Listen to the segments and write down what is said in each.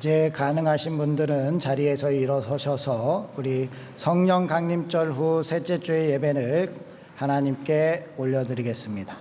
이제 가능하신 분들은 자리에서 일어서셔서 우리 성령 강림절 후 셋째 주의 예배를 하나님께 올려드리겠습니다.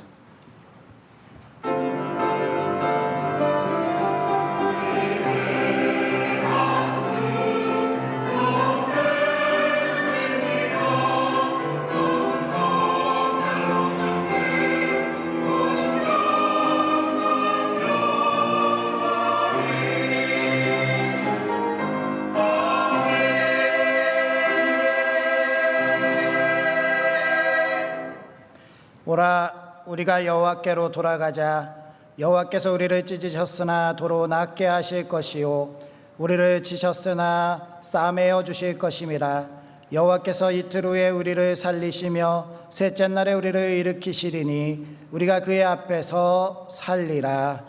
오라 우리가 여호와께로 돌아가자. 여호와께서 우리를 찢으셨으나 도로 낫게 하실 것이요 우리를 치셨으나 싸매어 주실 것임이라. 여호와께서 이틀 후에 우리를 살리시며 셋째 날에 우리를 일으키시리니 우리가 그의 앞에서 살리라.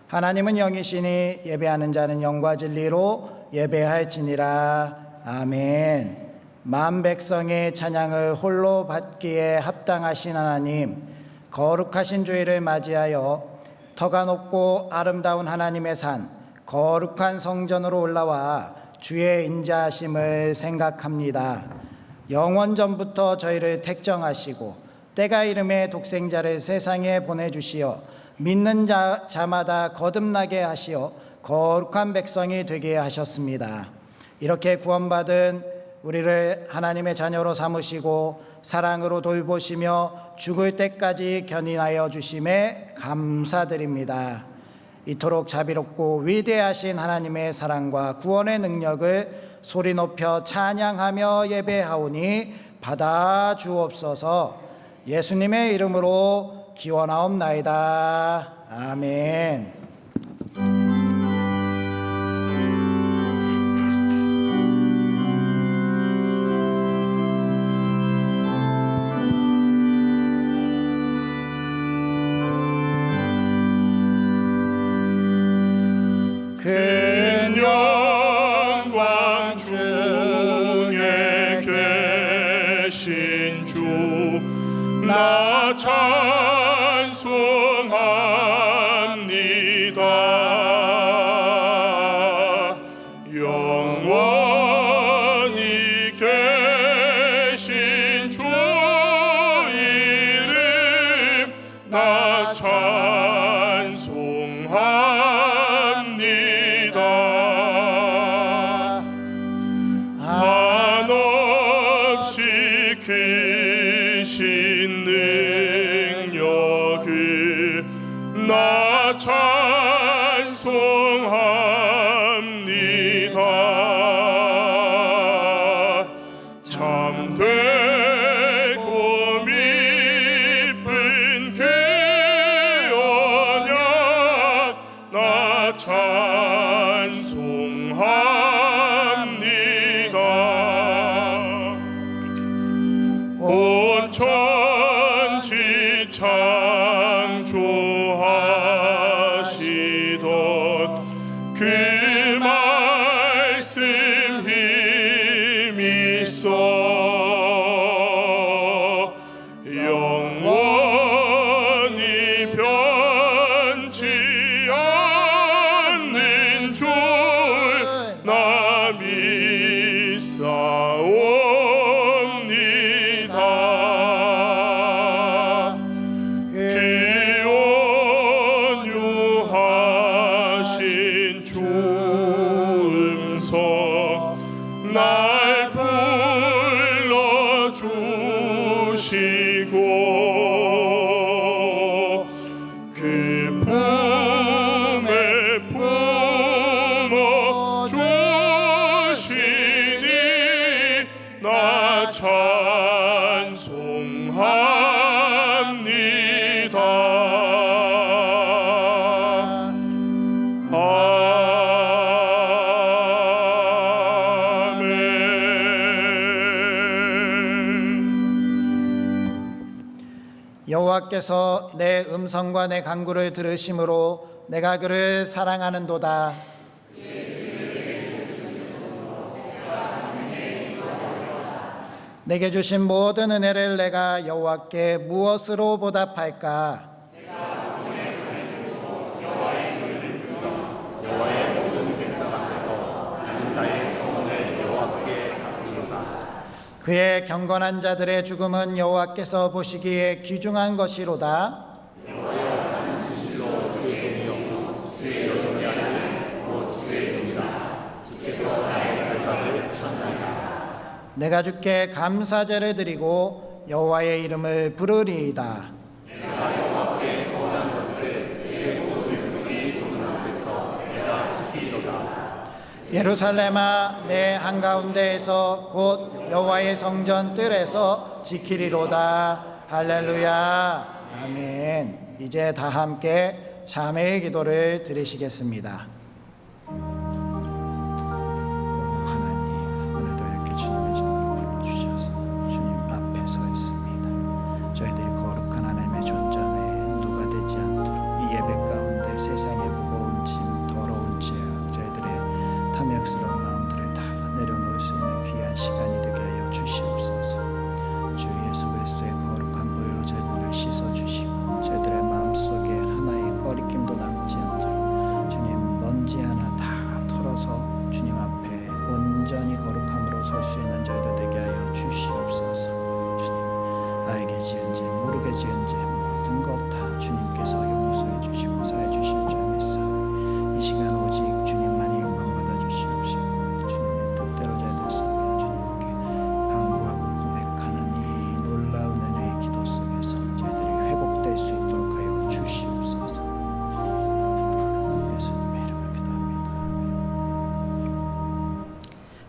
하나님은 영이시니 예배하는 자는 영과 진리로 예배할지니라. 아멘. 만 백성의 찬양을 홀로 받기에 합당하신 하나님, 거룩하신 주일을 맞이하여 터가 높고 아름다운 하나님의 산 거룩한 성전으로 올라와 주의 인자하심을 생각합니다. 영원 전부터 저희를 택정하시고 때가 이름에 독생자를 세상에 보내주시어 믿는 자마다 거듭나게 하시어 거룩한 백성이 되게 하셨습니다. 이렇게 구원받은 우리를 하나님의 자녀로 삼으시고 사랑으로 돌보시며 죽을 때까지 견인하여 주심에 감사드립니다. 이토록 자비롭고 위대하신 하나님의 사랑과 구원의 능력을 소리 높여 찬양하며 예배하오니 받아 주옵소서. 예수님의 이름으로 기원하옵나이다. 아멘. 큰 영광 중에 계신 주 나 찬송합니다. 영원히 계신 주 이름 나 찬송합니다. 한없이 크신 능력을 나 찬송합니다. 참되고 미쁜 그 언약 나 찬송합니다. 온 천지 창조하시던 그 말씀 힘이 있어 영원히 변치 않는 줄 나 믿사옵니다. 그 온유하신 주 음성 날 불러주시고 그 품에 품어주시니 나 찬송합니다. 여호와께서 내 음성과 내 간구를 들으심으로 내가 그를 사랑하는도다. 내게 주신 모든 은혜를 내가 여호와께 무엇으로 보답할까? 여호와의 모든 백성 앞에서 그의 경건한 자들의 죽음은 여호와께서 보시기에 귀중한 것이로다. 내가 주께 감사제를 드리고 여호와의 이름을 부르리이다. 예루살렘아, 내 한가운데에서 곧 여호와의 성전 뜰에서 지키리로다. 할렐루야. 아멘. 이제 다 함께 자매의 기도를 드리시겠습니다. 하나님, 오늘도 이렇게 주님의 전으로 불러주셔서 주님 앞에 서 있습니다. 저희들이 거룩한 하나님의 존전에 누가 되지 않도록 이 예배 가운데 세상의 무거운 짐, 더러운 죄악, 저희들의 탐욕스러운 마음들을 다 내려놓을 수 있는 귀한 시간이 되게 하여 주시옵소서. 주 예수 그리스도의 거룩한 보혈로 저희들을 씻어주시고 저희들의 마음속에 하나의 거리낌도 남지 않도록 주님 먼지 하나 다 털어서 주님 앞에 온전히 거룩함으로 설 수 있는 저희들 되게 하여 주시옵소서. 주님, 알게 지은 죄 모르게 지은 죄 모든 것 다 주님께서 용서해 주시고 사해 주실 줄 믿사오니 이 시간 오직 주님만이 영광 받아 주시옵시고 주님의 뜻대로 저희들 살며 주님께 간구하고 고백하는 이 놀라운 은혜의 기도 속에서 저희들이 회복될 수 있도록 하여 주시옵소서. 예수님의 이름으로 기도합니다.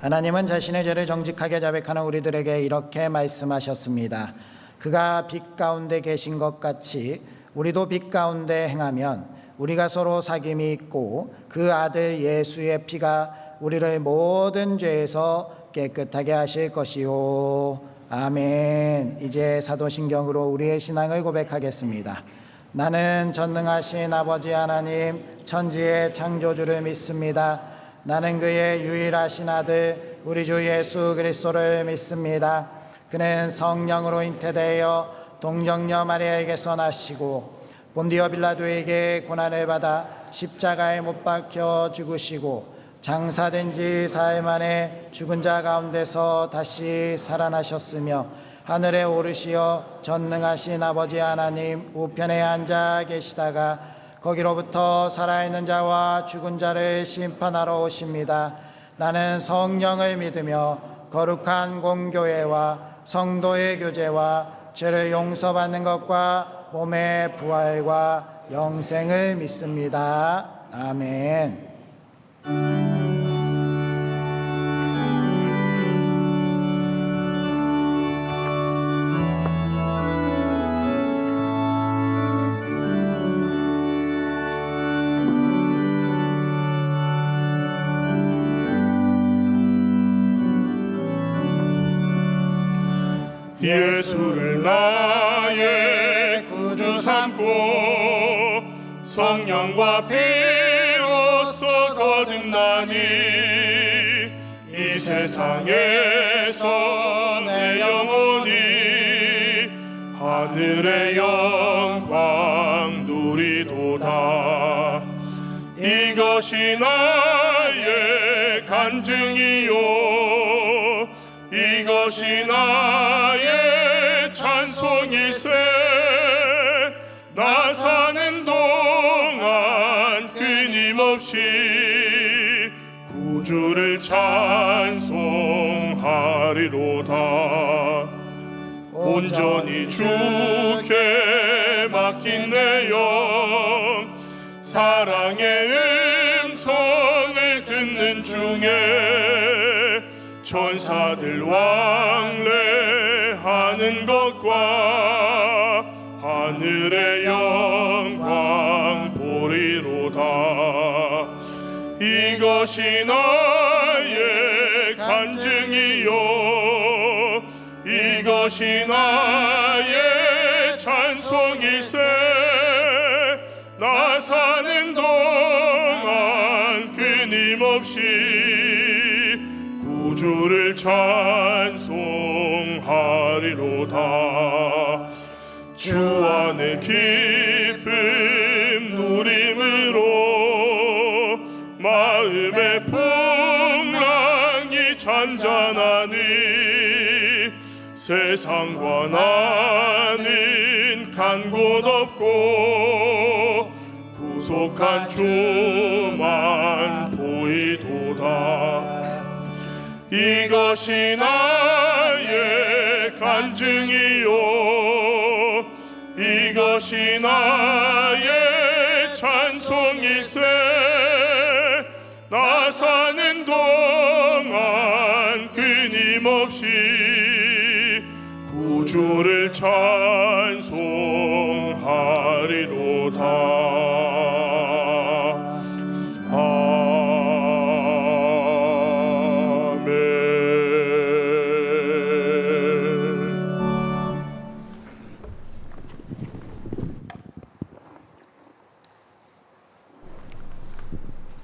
하나님은 자신의 죄를 정직하게 자백하는 우리들에게 이렇게 말씀하셨습니다. 그가 빛 가운데 계신 것 같이 우리도 빛 가운데 행하면 우리가 서로 사귐이 있고 그 아들 예수의 피가 우리를 모든 죄에서 깨끗하게 하실 것이요. 아멘. 이제 사도신경으로 우리의 신앙을 고백하겠습니다. 나는 전능하신 아버지 하나님 천지의 창조주를 믿습니다. 나는 그의 유일하신 아들 우리 주 예수 그리스도를 믿습니다. 그는 성령으로 잉태되어 동정녀 마리아에게서 나시고 본디오 빌라도에게 고난을 받아 십자가에 못 박혀 죽으시고 장사된 지 사흘 만에 죽은 자 가운데서 다시 살아나셨으며 하늘에 오르시어 전능하신 아버지 하나님 우편에 앉아 계시다가 거기로부터 살아있는 자와 죽은 자를 심판하러 오십니다. 나는 성령을 믿으며 거룩한 공교회와 성도의 교제와 죄를 용서받는 것과 몸의 부활과 영생을 믿습니다. 아멘. 예수를 나의 구주 삼고 성령과 피로써 거듭나니 이 세상에서 내 영혼이 하늘의 영광 누리도다. 이것이 나의 간증이요 이것이 나의 찬송일세. 나 사는 동안 끊임없이 구주를 찬송하리로다. 온전히 주께 맡긴 내 영 사랑의 음성을 듣는 중에 천사들 왕래하는 것과 하늘의 영광 보리로다. 이것이 나의 간증이요 이것이 나의 찬송일세. 나 사는 동안 끊임없이 구주를 찬송하리로다. 주 안에 기쁨 누림으로 마음의 풍랑이 잔잔하니 세상과 나는 간 곳 없고 구속한 주만 보이도다. 이것이 나의 간증이요 이것이 나의 찬송일세. 나 사는 동안 끊임없이 구주를 찬송하리로다.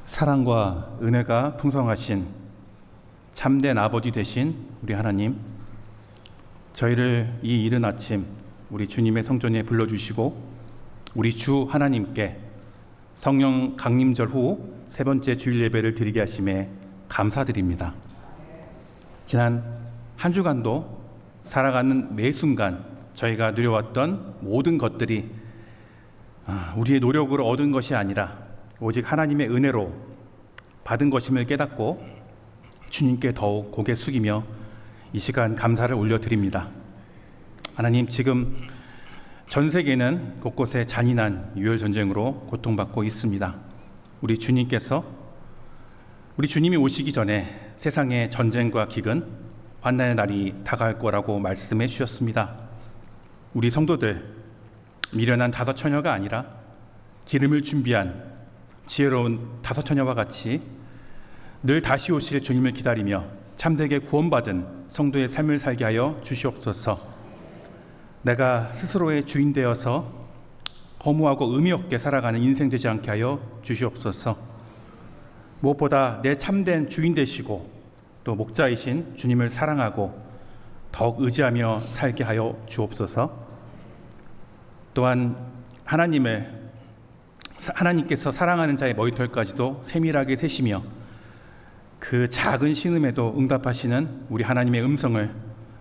사랑과 은혜가 풍성하신 참된 아버지 되신 우리 하나님, 저희를 이 이른 아침 우리 주님의 성전에 불러주시고 우리 주 하나님께 성령 강림절 후 세 번째 주일 예배를 드리게 하심에 감사드립니다. 지난 한 주간도 살아가는 매 순간 저희가 누려왔던 모든 것들이 우리의 노력으로 얻은 것이 아니라 오직 하나님의 은혜로 받은 것임을 깨닫고 주님께 더욱 고개 숙이며 이 시간 감사를 올려드립니다. 하나님, 지금 전 세계는 곳곳에 잔인한 유혈 전쟁으로 고통받고 있습니다. 우리 주님이 오시기 전에 세상의 전쟁과 기근, 환난의 날이 다가올 거라고 말씀해 주셨습니다. 우리 성도들, 미련한 다섯 처녀가 아니라 기름을 준비한 지혜로운 다섯 처녀와 같이 늘 다시 오실 주님을 기다리며 참되게 구원받은 성도의 삶을 살게 하여 주시옵소서. 내가 스스로의 주인 되어서 허무하고 의미 없게 살아가는 인생 되지 않게 하여 주시옵소서. 무엇보다 내 참된 주인 되시고 또 목자이신 주님을 사랑하고 더욱 의지하며 살게 하여 주옵소서. 또한 하나님께서 사랑하는 자의 머리털까지도 세밀하게 세시며 그 작은 신음에도 응답하시는 우리 하나님의 음성을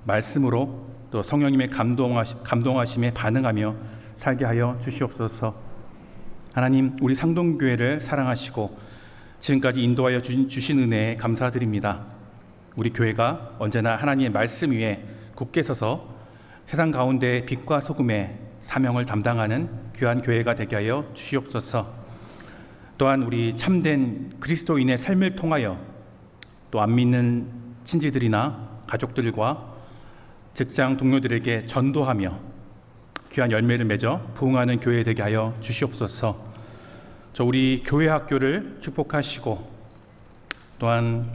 말씀으로 또 성령님의 감동하심에 반응하며 살게 하여 주시옵소서. 하나님, 우리 상동교회를 사랑하시고 지금까지 인도하여 주신 은혜에 감사드립니다. 우리 교회가 언제나 하나님의 말씀 위에 굳게 서서 세상 가운데 빛과 소금의 사명을 담당하는 귀한 교회가 되게 하여 주시옵소서. 또한 우리 참된 그리스도인의 삶을 통하여 또 안 믿는 친지들이나 가족들과 직장 동료들에게 전도하며 귀한 열매를 맺어 부흥하는 교회 되게 하여 주시옵소서. 우리 교회 학교를 축복하시고 또한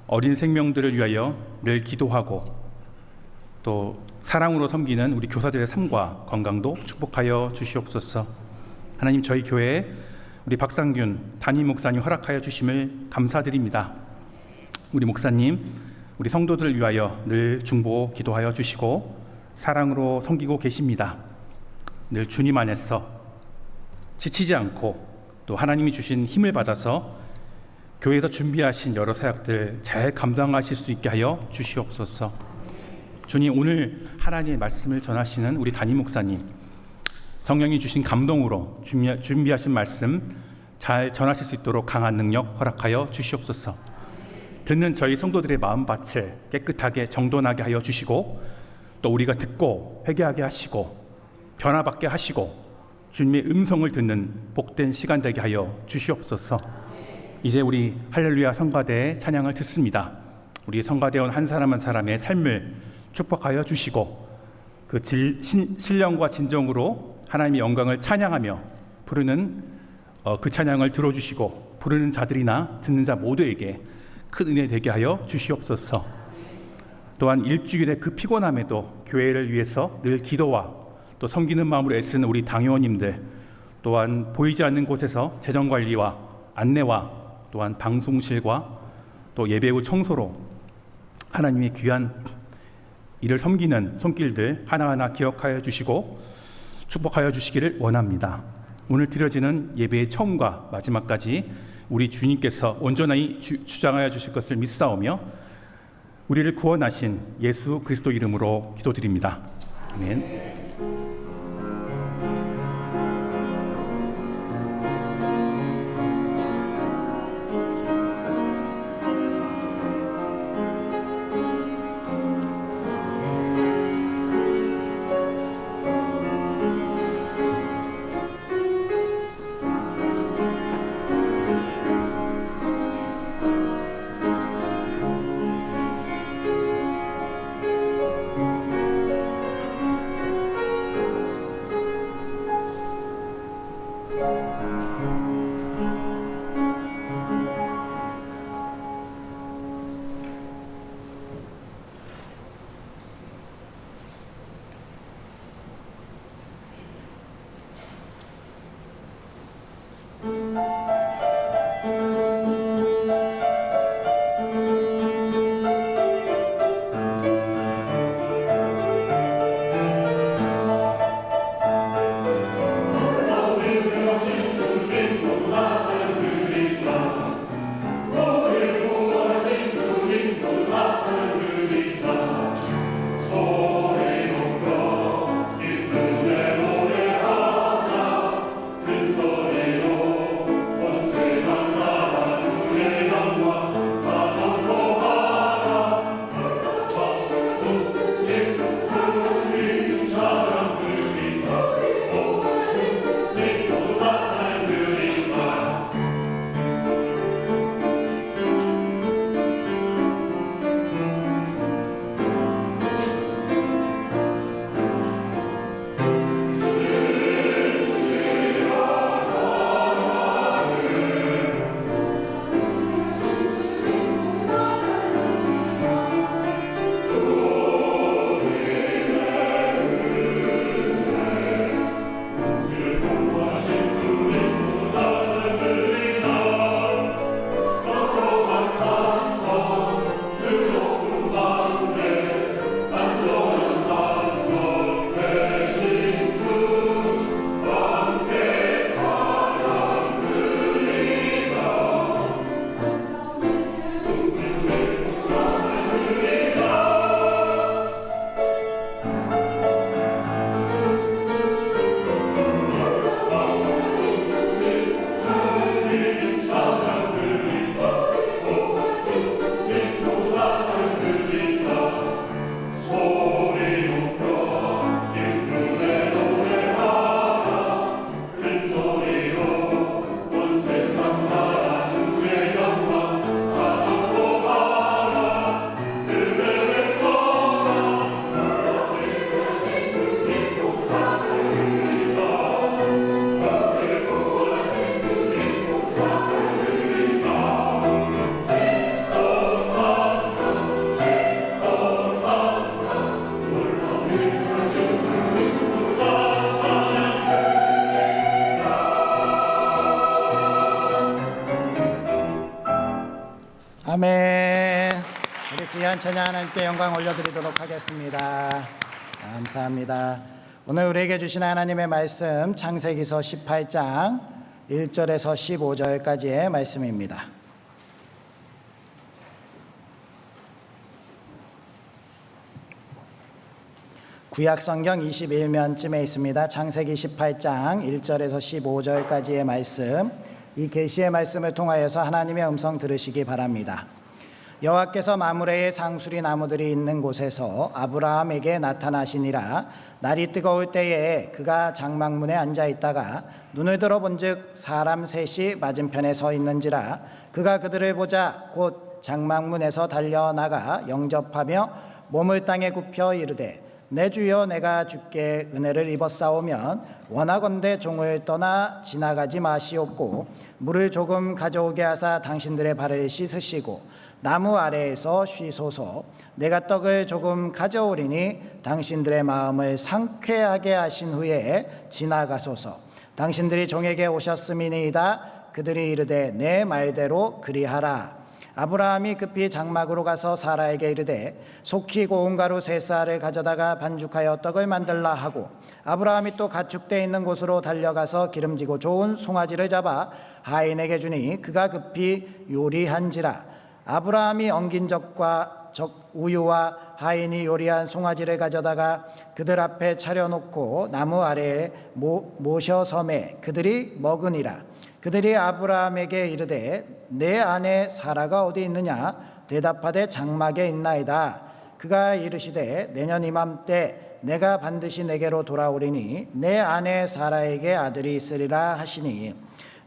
어린 생명들을 위하여 늘 기도하고 또 사랑으로 섬기는 우리 교사들의 삶과 건강도 축복하여 주시옵소서. 하나님, 저희 교회에 우리 박상균 담임 목사님 허락하여 주심을 감사드립니다. 우리 목사님, 우리 성도들을 위하여 늘 중보 기도하여 주시고 사랑으로 섬기고 계십니다. 늘 주님 안에서 지치지 않고 또 하나님이 주신 힘을 받아서 교회에서 준비하신 여러 사역들 잘 감당하실 수 있게 하여 주시옵소서. 주님, 오늘 하나님의 말씀을 전하시는 우리 담임 목사님, 성령이 주신 감동으로 준비하신 말씀 잘 전하실 수 있도록 강한 능력 허락하여 주시옵소서. 듣는 저희 성도들의 마음밭을 깨끗하게 정돈하게 하여 주시고 또 우리가 듣고 회개하게 하시고 변화받게 하시고 주님의 음성을 듣는 복된 시간 되게 하여 주시옵소서. 이제 우리 할렐루야 성가대의 찬양을 듣습니다. 우리 성가대원 한 사람 한 사람의 삶을 축복하여 주시고 그 신령과 진정으로 하나님의 영광을 찬양하며 부르는 그 찬양을 들어주시고 부르는 자들이나 듣는 자 모두에게 큰 은혜 되게 하여 주시옵소서. 또한 일주일의 그 피곤함에도 교회를 위해서 늘 기도와 또 섬기는 마음으로 애쓰는 우리 당회원님들, 또한 보이지 않는 곳에서 재정관리와 안내와 또한 방송실과 또 예배 후 청소로 하나님의 귀한 이를 섬기는 손길들 하나하나 기억하여 주시고 축복하여 주시기를 원합니다. 오늘 드려지는 예배의 처음과 마지막까지 우리 주님께서 온전히 주장하여 주실 것을 믿사오며 우리를 구원하신 예수 그리스도 이름으로 기도드립니다. 아멘. 아멘. 우리 귀한 찬양 하나님께 영광 올려드리도록 하겠습니다. 감사합니다. 오늘 우리에게 주신 하나님의 말씀 창세기서 18장 1절에서 15절까지의 말씀입니다. 구약성경 21면쯤에 있습니다. 창세기 18장 1절에서 15절까지의 말씀, 이 계시의 말씀을 통하여서 하나님의 음성 들으시기 바랍니다. 여호와께서 마므레의 상수리 나무들이 있는 곳에서 아브라함에게 나타나시니라. 날이 뜨거울 때에 그가 장막문에 앉아 있다가 눈을 들어본즉 사람 셋이 맞은편에 서 있는지라. 그가 그들을 보자 곧 장막문에서 달려나가 영접하며 몸을 땅에 굽혀 이르되 내 주여, 내가 주께 은혜를 입었사오면 원하건대 종을 떠나 지나가지 마시옵고 물을 조금 가져오게 하사 당신들의 발을 씻으시고 나무 아래에서 쉬소서. 내가 떡을 조금 가져오리니 당신들의 마음을 상쾌하게 하신 후에 지나가소서. 당신들이 종에게 오셨음이니이다. 그들이 이르되 내 말대로 그리하라. 아브라함이 급히 장막으로 가서 사라에게 이르되 속히 고운 가루 3쌀을 가져다가 반죽하여 떡을 만들라 하고, 아브라함이 또 가축대 있는 곳으로 달려가서 기름지고 좋은 송아지를 잡아 하인에게 주니 그가 급히 요리한지라. 아브라함이 엉긴 젖과 적 우유와 하인이 요리한 송아지를 가져다가 그들 앞에 차려놓고 나무 아래에 모셔 섬에 그들이 먹으니라. 그들이 아브라함에게 이르되 내 아내 사라가 어디 있느냐? 대답하되 장막에 있나이다. 그가 이르시되 내년 이맘때 내가 반드시 내게로 돌아오리니 내 아내 사라에게 아들이 있으리라 하시니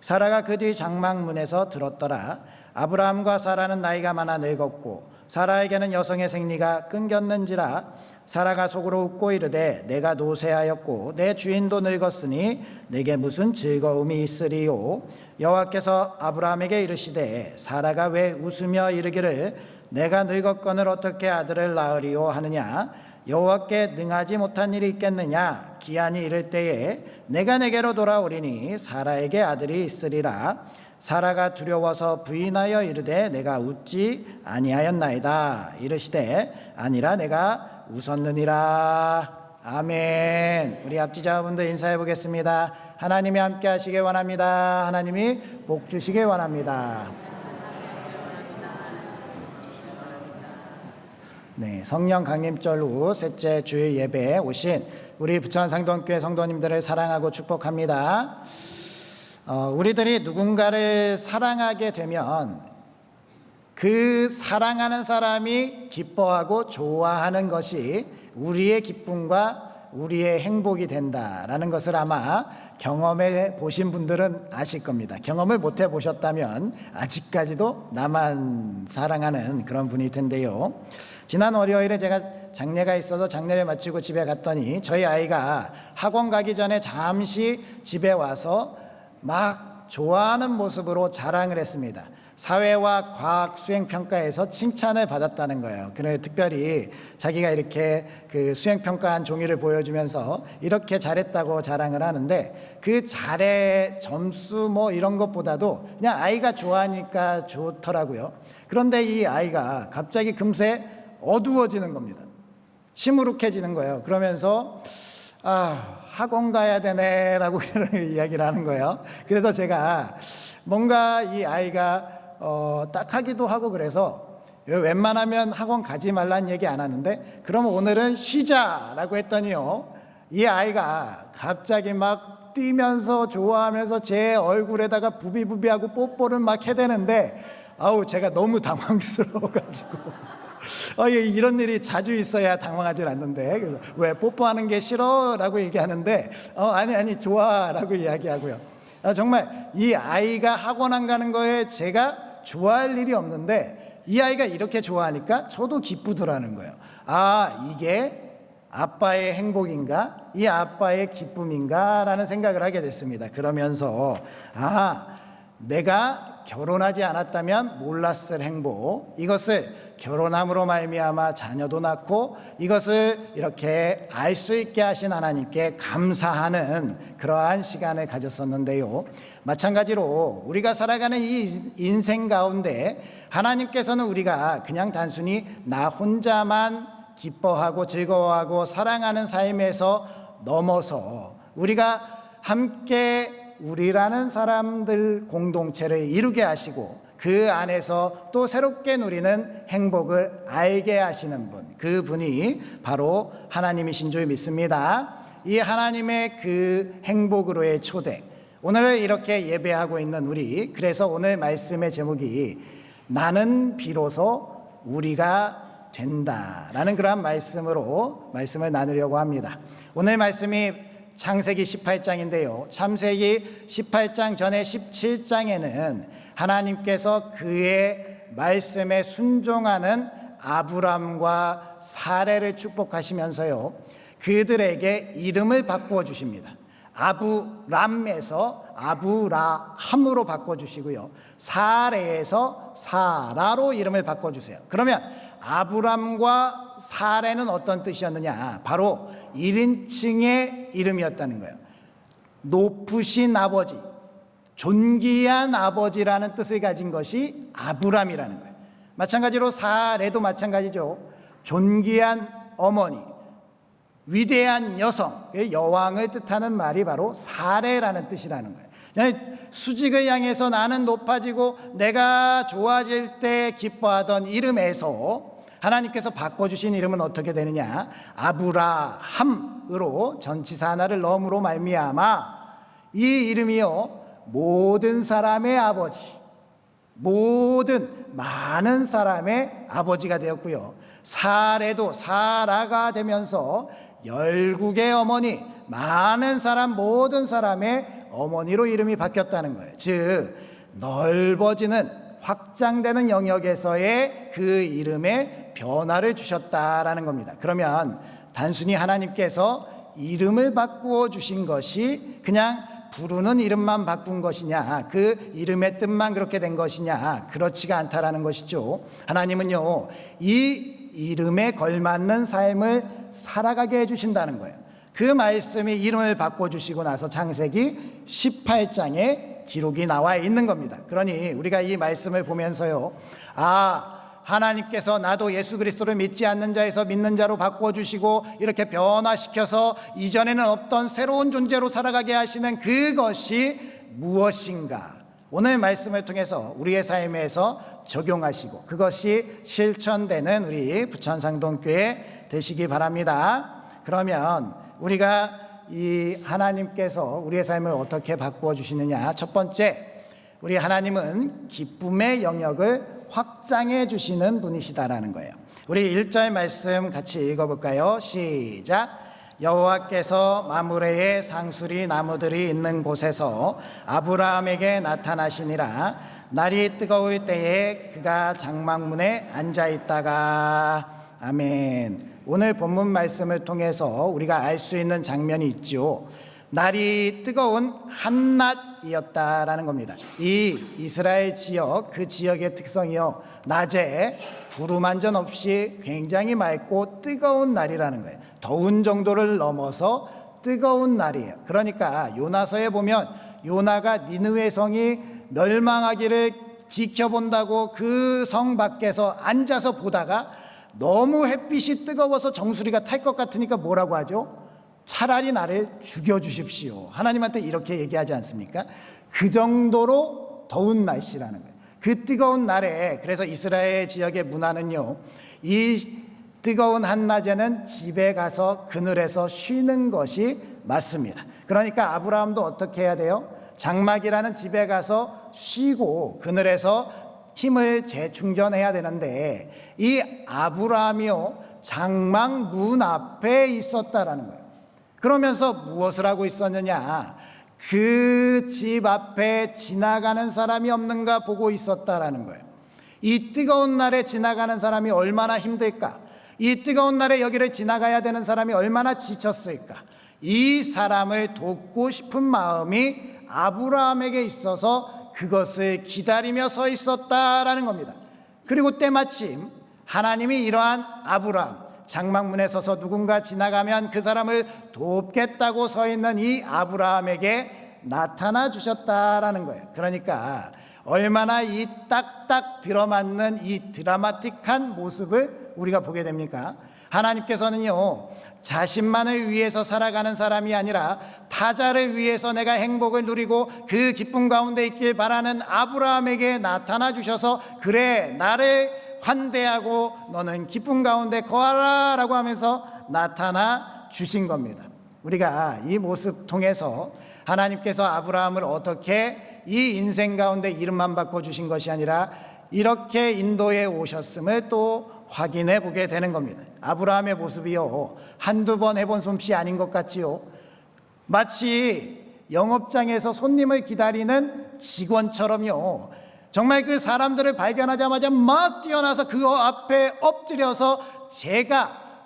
사라가 그 뒤 장막문에서 들었더라. 아브라함과 사라는 나이가 많아 늙었고 사라에게는 여성의 생리가 끊겼는지라. 사라가 속으로 웃고 이르되 내가 노쇠하였고 내 주인도 늙었으니 내게 무슨 즐거움이 있으리요. 여호와께서 아브라함에게 이르시되 사라가 왜 웃으며 이르기를 내가 늙었거늘 어떻게 아들을 낳으리요 하느냐. 여호와께 능하지 못한 일이 있겠느냐. 기한이 이를 때에 내가 내게로 돌아오리니 사라에게 아들이 있으리라. 사라가 두려워서 부인하여 이르되 내가 웃지 아니하였나이다. 이르시되 아니라 내가 웃었느니라. 아멘. 우리 앞지자분들 인사해 보겠습니다. 하나님이 함께 하시길 원합니다. 하나님이 복 주시길 원합니다. 네, 성령 강림절 후 셋째 주일 예배에 오신 우리 부천 상동교회 성도님들을 사랑하고 축복합니다. 우리들이 누군가를 사랑하게 되면 그 사랑하는 사람이 기뻐하고 좋아하는 것이 우리의 기쁨과 우리의 행복이 된다라는 것을 아마 경험해 보신 분들은 아실 겁니다. 경험을 못 해보셨다면 아직까지도 나만 사랑하는 그런 분일 텐데요. 지난 월요일에 제가 장례가 있어서 장례를 마치고 집에 갔더니 저희 아이가 학원 가기 전에 잠시 집에 와서 막 좋아하는 모습으로 자랑을 했습니다. 사회와 과학 수행평가에서 칭찬을 받았다는 거예요. 그래 특별히 자기가 이렇게 그 수행평가한 종이를 보여주면서 이렇게 잘했다고 자랑을 하는데 그 잘의 점수 뭐 이런 것보다도 그냥 아이가 좋아하니까 좋더라고요. 그런데 이 아이가 갑자기 금세 어두워지는 겁니다. 시무룩해지는 거예요. 그러면서 학원 가야 되네 라고 이야기를 하는 거예요. 그래서 제가 뭔가 이 아이가 딱하기도 하고 그래서 웬만하면 학원 가지 말라는 얘기 안 하는데 그러면 오늘은 쉬자라고 했더니요, 이 아이가 갑자기 막 뛰면서 좋아하면서 제 얼굴에다가 부비부비하고 뽀뽀를 막 해대는데 제가 너무 당황스러워가지고 이런 일이 자주 있어야 당황하지 않는데 그래서 왜 뽀뽀하는 게 싫어? 라고 얘기하는데 아니 좋아 라고 이야기하고요. 정말 이 아이가 학원 안 가는 거에 제가 좋아할 일이 없는데 이 아이가 이렇게 좋아하니까 저도 기쁘더라는 거예요. 이게 아빠의 행복인가? 이 아빠의 기쁨인가? 라는 생각을 하게 됐습니다. 그러면서 내가 결혼하지 않았다면 몰랐을 행복, 이것을 결혼함으로 말미암아 자녀도 낳고 이것을 이렇게 알 수 있게 하신 하나님께 감사하는 그러한 시간을 가졌었는데요. 마찬가지로 우리가 살아가는 이 인생 가운데 하나님께서는 우리가 그냥 단순히 나 혼자만 기뻐하고 즐거워하고 사랑하는 삶에서 넘어서 우리가 함께 우리라는 사람들 공동체를 이루게 하시고 그 안에서 또 새롭게 누리는 행복을 알게 하시는 분, 그 분이 바로 하나님이신 줄 믿습니다. 이 하나님의 그 행복으로의 초대, 오늘 이렇게 예배하고 있는 우리, 그래서 오늘 말씀의 제목이 나는 비로소 우리가 된다라는 그러한 말씀을 나누려고 합니다. 오늘 말씀이 창세기 18장인데요. 창세기 18장 전에 17장에는 하나님께서 그의 말씀에 순종하는 아브람과 사레를 축복하시면서요, 그들에게 이름을 바꾸어 주십니다. 아브람에서 아브라함으로 바꿔주시고요, 사레에서 사라로 이름을 바꿔주세요. 그러면 아브람과 사레는 어떤 뜻이었느냐? 바로 1인칭의 이름이었다는 거예요. 높으신 아버지, 존귀한 아버지라는 뜻을 가진 것이 아브람이라는 거예요. 마찬가지로 사레도 마찬가지죠. 존귀한 어머니, 위대한 여성, 여왕을 뜻하는 말이 바로 사레라는 뜻이라는 거예요. 수직을 향해서 나는 높아지고 내가 좋아질 때 기뻐하던 이름에서 하나님께서 바꿔주신 이름은 어떻게 되느냐? 아브라함으로 전치사 하나를 넣음으로 말미암아 이 이름이요 모든 사람의 아버지, 모든 많은 사람의 아버지가 되었고요, 사례도 사라가 되면서 열국의 어머니, 많은 사람, 모든 사람의 어머니로 이름이 바뀌었다는 거예요. 즉 넓어지는, 확장되는 영역에서의 그 이름에 변화를 주셨다라는 겁니다. 그러면 단순히 하나님께서 이름을 바꾸어 주신 것이 그냥 부르는 이름만 바꾼 것이냐, 그 이름의 뜻만 그렇게 된 것이냐, 그렇지가 않다라는 것이죠. 하나님은요 이 이름에 걸맞는 삶을 살아가게 해주신다는 거예요. 그 말씀이 이름을 바꿔주시고 나서 창세기 18장에 기록이 나와 있는 겁니다. 그러니 우리가 이 말씀을 보면서요, 하나님께서 나도 예수 그리스도를 믿지 않는 자에서 믿는 자로 바꿔주시고 이렇게 변화시켜서 이전에는 없던 새로운 존재로 살아가게 하시는 그것이 무엇인가, 오늘 말씀을 통해서 우리의 삶에서 적용하시고 그것이 실천되는 우리 부천상동교회 되시기 바랍니다. 그러면 우리가 이 하나님께서 우리의 삶을 어떻게 바꾸어 주시느냐, 첫 번째, 우리 하나님은 기쁨의 영역을 확장해 주시는 분이시다라는 거예요. 우리 1절 말씀 같이 읽어볼까요? 시작. 여호와께서 마므레의 상수리 나무들이 있는 곳에서 아브라함에게 나타나시니라. 날이 뜨거울 때에 그가 장막문에 앉아 있다가. 아멘. 오늘 본문 말씀을 통해서 우리가 알 수 있는 장면이 있죠. 날이 뜨거운 한낮이었다라는 겁니다. 이 이스라엘 지역, 그 지역의 특성이요, 낮에 구름 한 점 없이 굉장히 맑고 뜨거운 날이라는 거예요. 더운 정도를 넘어서 뜨거운 날이에요. 그러니까 요나서에 보면 요나가 니느웨 성이 멸망하기를 지켜본다고 그 성 밖에서 앉아서 보다가 너무 햇빛이 뜨거워서 정수리가 탈 것 같으니까 뭐라고 하죠? 차라리 나를 죽여주십시오. 하나님한테 이렇게 얘기하지 않습니까? 그 정도로 더운 날씨라는 거예요. 그 뜨거운 날에, 그래서 이스라엘 지역의 문화는요, 이 뜨거운 한낮에는 집에 가서 그늘에서 쉬는 것이 맞습니다. 그러니까 아브라함도 어떻게 해야 돼요? 장막이라는 집에 가서 쉬고 그늘에서 힘을 재충전해야 되는데, 이 아브라함이요 장막 문 앞에 있었다라는 거예요. 그러면서 무엇을 하고 있었느냐? 그 집 앞에 지나가는 사람이 없는가 보고 있었다라는 거예요. 이 뜨거운 날에 지나가는 사람이 얼마나 힘들까? 이 뜨거운 날에 여기를 지나가야 되는 사람이 얼마나 지쳤을까? 이 사람을 돕고 싶은 마음이 아브라함에게 있어서 그것을 기다리며 서 있었다라는 겁니다. 그리고 때마침 하나님이 이러한 아브라함, 장막문에 서서 누군가 지나가면 그 사람을 돕겠다고 서 있는 이 아브라함에게 나타나 주셨다라는 거예요. 그러니까 얼마나 이 딱딱 들어맞는 이 드라마틱한 모습을 우리가 보게 됩니까? 하나님께서는요, 자신만을 위해서 살아가는 사람이 아니라 타자를 위해서 내가 행복을 누리고 그 기쁨 가운데 있길 바라는 아브라함에게 나타나 주셔서, 그래 나를 환대하고 너는 기쁨 가운데 거하라 라고 하면서 나타나 주신 겁니다. 우리가 이 모습 통해서 하나님께서 아브라함을 어떻게 이 인생 가운데 이름만 바꿔주신 것이 아니라 이렇게 인도에 오셨음을 또 확인해 보게 되는 겁니다. 아브라함의 모습이요, 한두 번 해본 솜씨 아닌 것 같지요. 마치 영업장에서 손님을 기다리는 직원처럼요, 정말 그 사람들을 발견하자마자 막 뛰어나서 그 앞에 엎드려서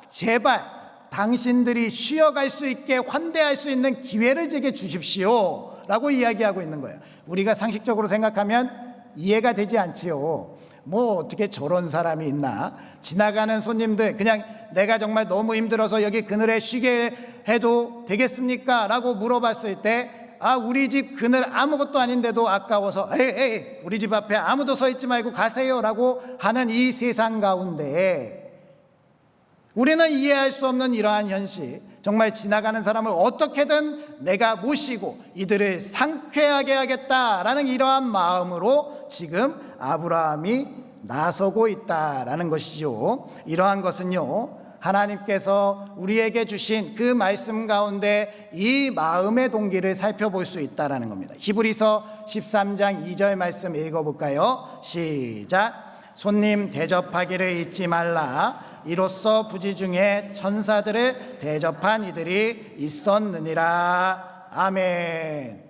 제발 당신들이 쉬어갈 수 있게 환대할 수 있는 기회를 제게 주십시오 라고 이야기하고 있는 거예요. 우리가 상식적으로 생각하면 이해가 되지 않지요. 뭐 어떻게 저런 사람이 있나? 지나가는 손님들 그냥 내가 정말 너무 힘들어서 여기 그늘에 쉬게 해도 되겠습니까? 라고 물어봤을 때, 우리 집 그늘 아무것도 아닌데도 아까워서 에이 우리 집 앞에 아무도 서 있지 말고 가세요 라고 하는 이 세상 가운데 우리는 이해할 수 없는 이러한 현실, 정말 지나가는 사람을 어떻게든 내가 모시고 이들을 상쾌하게 하겠다라는 이러한 마음으로 지금 아브라함이 나서고 있다라는 것이죠. 이러한 것은요, 하나님께서 우리에게 주신 그 말씀 가운데 이 마음의 동기를 살펴볼 수 있다라는 겁니다. 히브리서 13장 2절 말씀 읽어볼까요? 시작. 손님 대접하기를 잊지 말라. 이로써 부지 중에 천사들을 대접한 이들이 있었느니라. 아멘.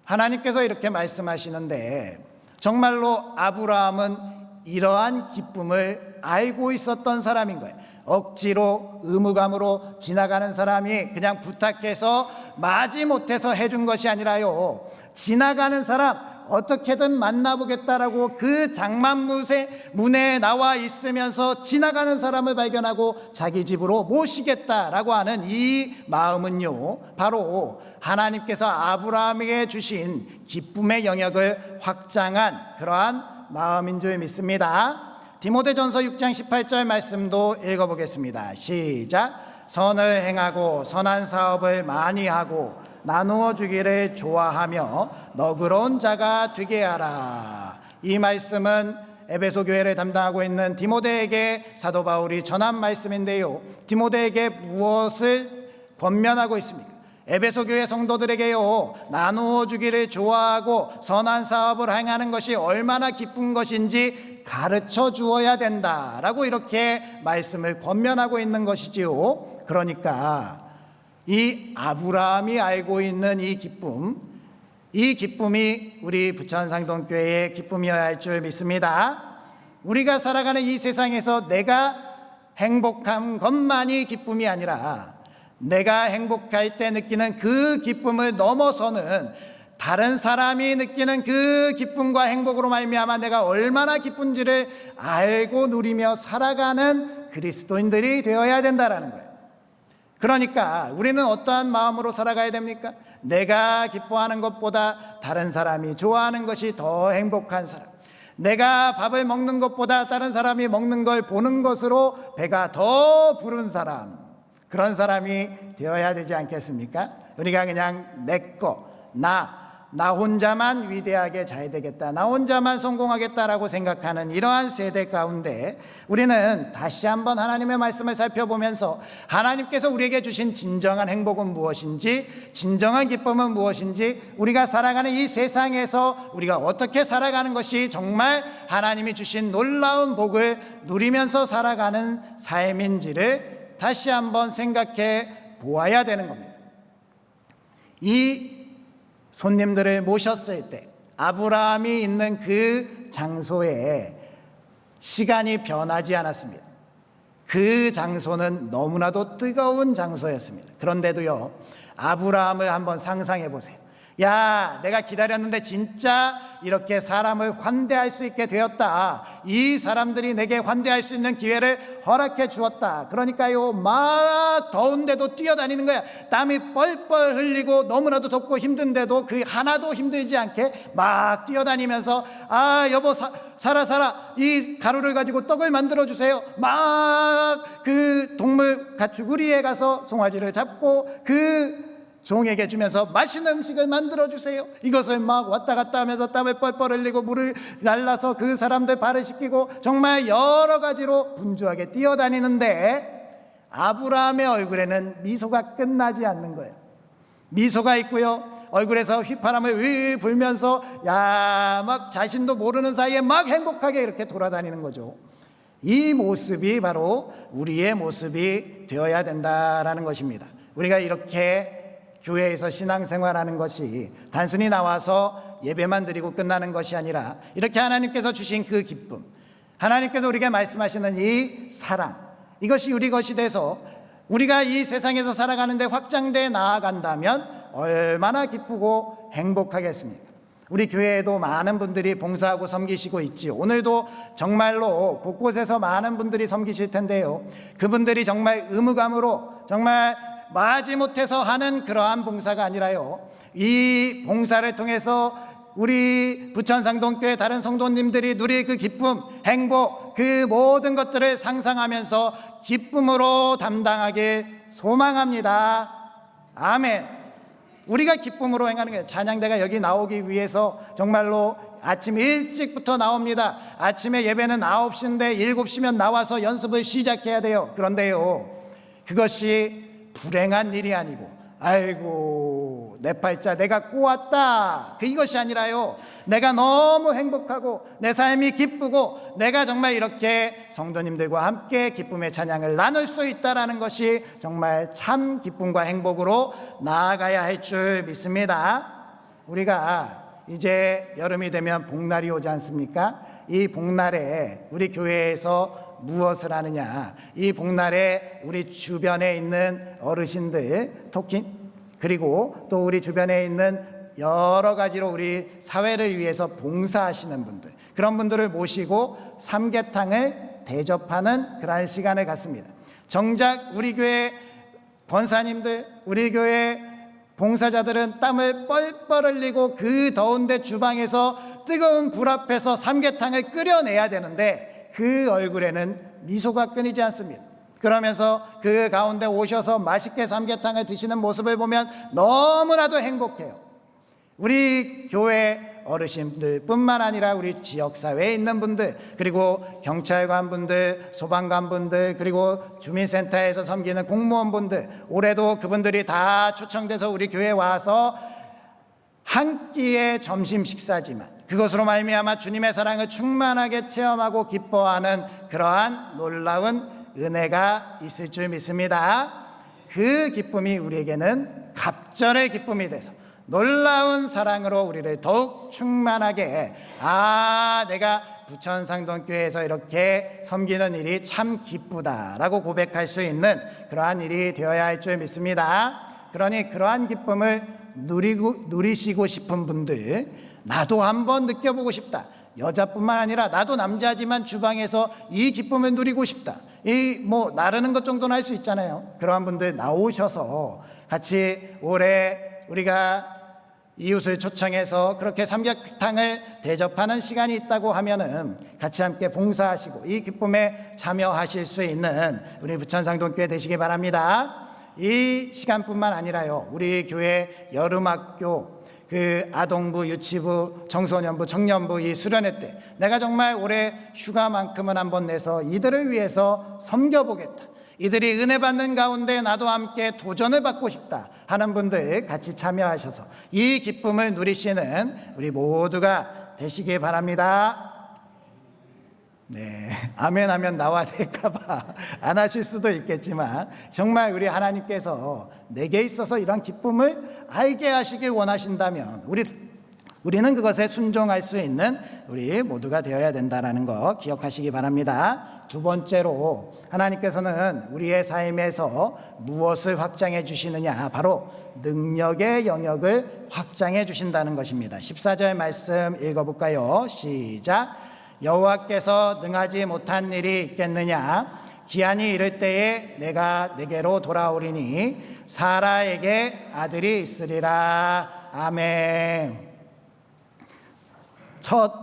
하나님께서 이렇게 말씀하시는데, 정말로 아브라함은 이러한 기쁨을 알고 있었던 사람인 거예요. 억지로 의무감으로 지나가는 사람이 그냥 부탁해서 마지못해서 해준 것이 아니라요, 지나가는 사람 어떻게든 만나보겠다라고 그 장만문에 나와 있으면서 지나가는 사람을 발견하고 자기 집으로 모시겠다라고 하는 이 마음은요, 바로 하나님께서 아브라함에게 주신 기쁨의 영역을 확장한 그러한 마음인 줄 믿습니다. 디모데전서 6장 18절 말씀도 읽어보겠습니다. 시작. 선을 행하고 선한 사업을 많이 하고 나누어 주기를 좋아하며 너그러운 자가 되게 하라. 이 말씀은 에베소 교회를 담당하고 있는 디모데에게 사도 바울이 전한 말씀인데요, 디모데에게 무엇을 권면하고 있습니까? 에베소 교회 성도들에게요, 나누어 주기를 좋아하고 선한 사업을 행하는 것이 얼마나 기쁜 것인지 가르쳐 주어야 된다라고 이렇게 말씀을 권면하고 있는 것이지요. 그러니까 이 아브라함이 알고 있는 이 기쁨이 우리 부천상동교회의 기쁨이어야 할 줄 믿습니다. 우리가 살아가는 이 세상에서 내가 행복한 것만이 기쁨이 아니라 내가 행복할 때 느끼는 그 기쁨을 넘어서는 다른 사람이 느끼는 그 기쁨과 행복으로 말미암아 내가 얼마나 기쁜지를 알고 누리며 살아가는 그리스도인들이 되어야 된다라는 거예요. 그러니까 우리는 어떠한 마음으로 살아가야 됩니까? 내가 기뻐하는 것보다 다른 사람이 좋아하는 것이 더 행복한 사람, 내가 밥을 먹는 것보다 다른 사람이 먹는 걸 보는 것으로 배가 더 부른 사람, 그런 사람이 되어야 되지 않겠습니까? 우리가 그냥 나 혼자만 위대하게 잘 되겠다, 나 혼자만 성공하겠다라고 생각하는 이러한 세대 가운데 우리는 다시 한번 하나님의 말씀을 살펴보면서 하나님께서 우리에게 주신 진정한 행복은 무엇인지, 진정한 기쁨은 무엇인지, 우리가 살아가는 이 세상에서 우리가 어떻게 살아가는 것이 정말 하나님이 주신 놀라운 복을 누리면서 살아가는 삶인지를 다시 한번 생각해 보아야 되는 겁니다. 이 손님들을 모셨을 때 아브라함이 있는 그 장소에 시간이 변하지 않았습니다. 그 장소는 너무나도 뜨거운 장소였습니다. 그런데도요, 아브라함을 한번 상상해 보세요. 야, 내가 기다렸는데 진짜 이렇게 사람을 환대할 수 있게 되었다. 이 사람들이 내게 환대할 수 있는 기회를 허락해 주었다. 그러니까요, 막 더운데도 뛰어다니는 거야. 땀이 뻘뻘 흘리고 너무나도 덥고 힘든데도 그 하나도 힘들지 않게 막 뛰어다니면서, 아 여보 살아 이 가루를 가지고 떡을 만들어 주세요. 막 그 동물 가축우리에 가서 송아지를 잡고 그 종에게 주면서 맛있는 음식을 만들어 주세요. 이것을 막 왔다 갔다 하면서 땀을 뻘뻘 흘리고 물을 날라서 그 사람들 발을 씻기고 정말 여러 가지로 분주하게 뛰어다니는데 아브라함의 얼굴에는 미소가 끝나지 않는 거예요. 미소가 있고요, 얼굴에서 휘파람을 불면서 막 자신도 모르는 사이에 막 행복하게 이렇게 돌아다니는 거죠. 이 모습이 바로 우리의 모습이 되어야 된다라는 것입니다. 우리가 이렇게 교회에서 신앙생활하는 것이 단순히 나와서 예배만 드리고 끝나는 것이 아니라 이렇게 하나님께서 주신 그 기쁨, 하나님께서 우리에게 말씀하시는 이 사랑, 이것이 우리 것이 돼서 우리가 이 세상에서 살아가는데 확장돼 나아간다면 얼마나 기쁘고 행복하겠습니까? 우리 교회에도 많은 분들이 봉사하고 섬기시고 있지요. 오늘도 정말로 곳곳에서 많은 분들이 섬기실 텐데요, 그분들이 정말 의무감으로 정말 마지못해서 하는 그러한 봉사가 아니라요, 이 봉사를 통해서 우리 부천상동교회 다른 성도님들이 누릴 그 기쁨, 행복, 그 모든 것들을 상상하면서 기쁨으로 담당하길 소망합니다. 아멘. 우리가 기쁨으로 행하는 거예요. 찬양대가 여기 나오기 위해서 정말로 아침 일찍부터 나옵니다. 아침에 예배는 9시인데 7시면 나와서 연습을 시작해야 돼요. 그런데요, 그것이 불행한 일이 아니고 아이고 내 팔자 내가 꼬았다, 이것이 아니라요, 내가 너무 행복하고 내 삶이 기쁘고 내가 정말 이렇게 성도님들과 함께 기쁨의 찬양을 나눌 수 있다라는 것이 정말 참 기쁨과 행복으로 나아가야 할 줄 믿습니다. 우리가 이제 여름이 되면 복날이 오지 않습니까? 이 복날에 우리 교회에서 무엇을 하느냐, 이 복날에 우리 주변에 있는 어르신들, 그리고 또 우리 주변에 있는 여러 가지로 우리 사회를 위해서 봉사하시는 분들, 그런 분들을 모시고 삼계탕을 대접하는 그러한 시간을 갖습니다. 정작 우리 교회 권사님들, 우리 교회 봉사자들은 땀을 뻘뻘 흘리고 그 더운데 주방에서 뜨거운 불 앞에서 삼계탕을 끓여내야 되는데 그 얼굴에는 미소가 끊이지 않습니다. 그러면서 그 가운데 오셔서 맛있게 삼계탕을 드시는 모습을 보면 너무나도 행복해요. 우리 교회 어르신들 뿐만 아니라 우리 지역사회에 있는 분들, 그리고 경찰관 분들, 소방관 분들, 그리고 주민센터에서 섬기는 공무원분들, 올해도 그분들이 다 초청돼서 우리 교회에 와서 한 끼의 점심 식사지만 그것으로 말미암아 주님의 사랑을 충만하게 체험하고 기뻐하는 그러한 놀라운 은혜가 있을 줄 믿습니다. 그 기쁨이 우리에게는 갑절의 기쁨이 돼서 놀라운 사랑으로 우리를 더욱 충만하게, 내가 부천상동교회에서 이렇게 섬기는 일이 참 기쁘다라고 고백할 수 있는 그러한 일이 되어야 할 줄 믿습니다. 그러니 그러한 기쁨을 누리시고 싶은 분들, 나도 한번 느껴보고 싶다, 여자뿐만 아니라 나도 남자지만 주방에서 이 기쁨을 누리고 싶다, 나르는 것 정도는 할 수 있잖아요. 그러한 분들 나오셔서 같이 올해 우리가 이웃을 초청해서 그렇게 삼계탕을 대접하는 시간이 있다고 하면은 같이 함께 봉사하시고 이 기쁨에 참여하실 수 있는 우리 부천상동교회 되시기 바랍니다. 이 시간뿐만 아니라요, 우리 교회 여름학교, 그 아동부, 유치부, 청소년부, 청년부 이 수련회 때 내가 정말 올해 휴가만큼은 한번 내서 이들을 위해서 섬겨보겠다, 이들이 은혜 받는 가운데 나도 함께 도전을 받고 싶다 하는 분들 같이 참여하셔서 이 기쁨을 누리시는 우리 모두가 되시기 바랍니다. 네, 아멘 하면 나와 될까봐 안 하실 수도 있겠지만 정말 우리 하나님께서 내게 있어서 이런 기쁨을 알게 하시길 원하신다면 우리는 그것에 순종할 수 있는 우리 모두가 되어야 된다는 거 기억하시기 바랍니다. 두 번째로 하나님께서는 우리의 삶에서 무엇을 확장해 주시느냐, 바로 능력의 영역을 확장해 주신다는 것입니다. 14절 말씀 읽어볼까요? 시작. 여호와께서 능하지 못한 일이 있겠느냐, 기한이 이를 때에 내가 내게로 돌아오리니 사라에게 아들이 있으리라. 아멘. 첫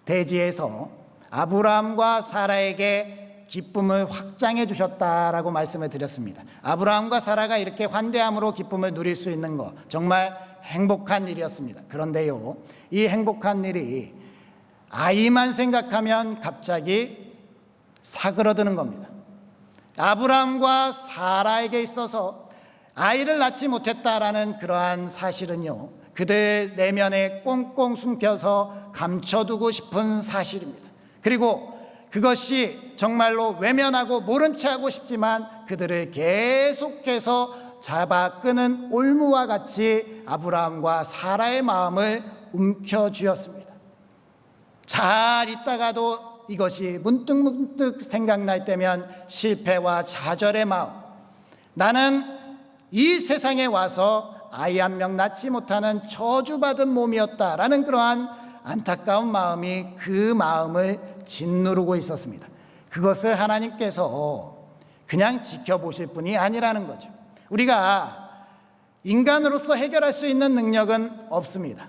대지에서 아브라함과 사라에게 기쁨을 확장해 주셨다라고 말씀을 드렸습니다. 아브라함과 사라가 이렇게 환대함으로 기쁨을 누릴 수 있는 것, 정말 행복한 일이었습니다. 그런데요, 이 행복한 일이 아이만 생각하면 갑자기 사그러드는 겁니다. 아브라함과 사라에게 있어서 아이를 낳지 못했다라는 그러한 사실은요, 그들 내면에 꽁꽁 숨겨서 감춰두고 싶은 사실입니다. 그리고 그것이 정말로 외면하고 모른 채 하고 싶지만 그들을 계속해서 잡아 끄는 올무와 같이 아브라함과 사라의 마음을 움켜쥐었습니다. 잘 있다가도 이것이 문득문득 생각날 때면 실패와 좌절의 마음, 나는 이 세상에 와서 아이 한 명 낳지 못하는 저주받은 몸이었다라는 그러한 안타까운 마음이 그 마음을 짓누르고 있었습니다. 그것을 하나님께서 그냥 지켜보실 분이 아니라는 거죠. 우리가 인간으로서 해결할 수 있는 능력은 없습니다.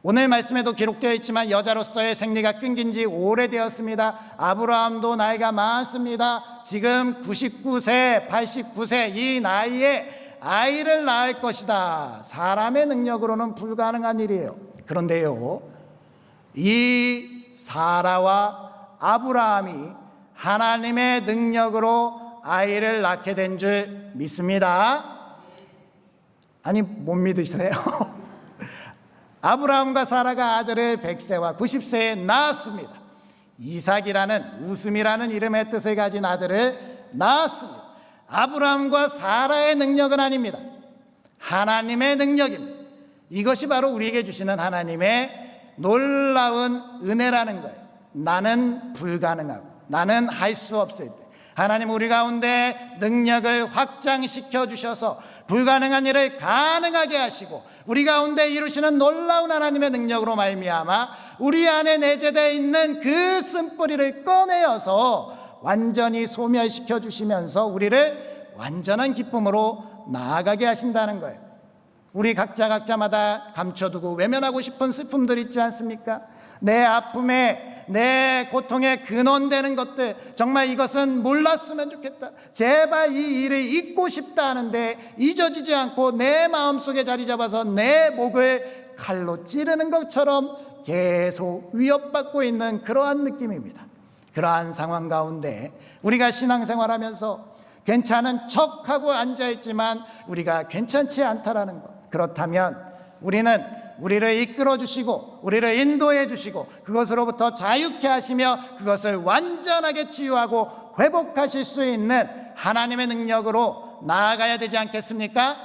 오늘 말씀에도 기록되어 있지만 여자로서의 생리가 끊긴 지 오래되었습니다. 아브라함도 나이가 많습니다. 지금 99세, 89세 이 나이에 아이를 낳을 것이다. 사람의 능력으로는 불가능한 일이에요. 그런데요, 이 사라와 아브라함이 하나님의 능력으로 아이를 낳게 된 줄 믿습니다. 아니, 못 믿으세요? 아브라함과 사라가 아들을 100세와 90세에 낳았습니다. 이삭이라는 웃음이라는 이름의 뜻을 가진 아들을 낳았습니다. 아브라함과 사라의 능력은 아닙니다. 하나님의 능력입니다. 이것이 바로 우리에게 주시는 하나님의 놀라운 은혜라는 거예요. 나는 불가능하고 나는 할 수 없을 때 하나님 우리 가운데 능력을 확장시켜 주셔서 불가능한 일을 가능하게 하시고 우리 가운데 이루시는 놀라운 하나님의 능력으로 말미암아 우리 안에 내재되어 있는 그 쓴뿌리를 꺼내어서 완전히 소멸시켜 주시면서 우리를 완전한 기쁨으로 나아가게 하신다는 거예요. 우리 각자마다 감춰두고 외면하고 싶은 슬픔들 있지 않습니까? 내 아픔에 내 고통에 근원되는 것들, 정말 이것은 몰랐으면 좋겠다, 제발 이 일을 잊고 싶다 하는데 잊어지지 않고 내 마음속에 자리 잡아서 내 목을 칼로 찌르는 것처럼 계속 위협받고 있는 그러한 느낌입니다. 그러한 상황 가운데 우리가 신앙생활하면서 괜찮은 척하고 앉아있지만 우리가 괜찮지 않다라는 것, 그렇다면 우리는 우리를 이끌어 주시고 우리를 인도해 주시고 그것으로부터 자유케 하시며 그것을 완전하게 치유하고 회복하실 수 있는 하나님의 능력으로 나아가야 되지 않겠습니까?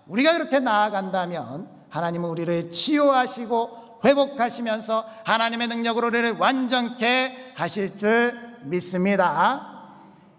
우리가 그렇게 나아간다면 하나님은 우리를 치유하시고 회복하시면서 하나님의 능력으로 우리를 완전케 하실 줄 믿습니다.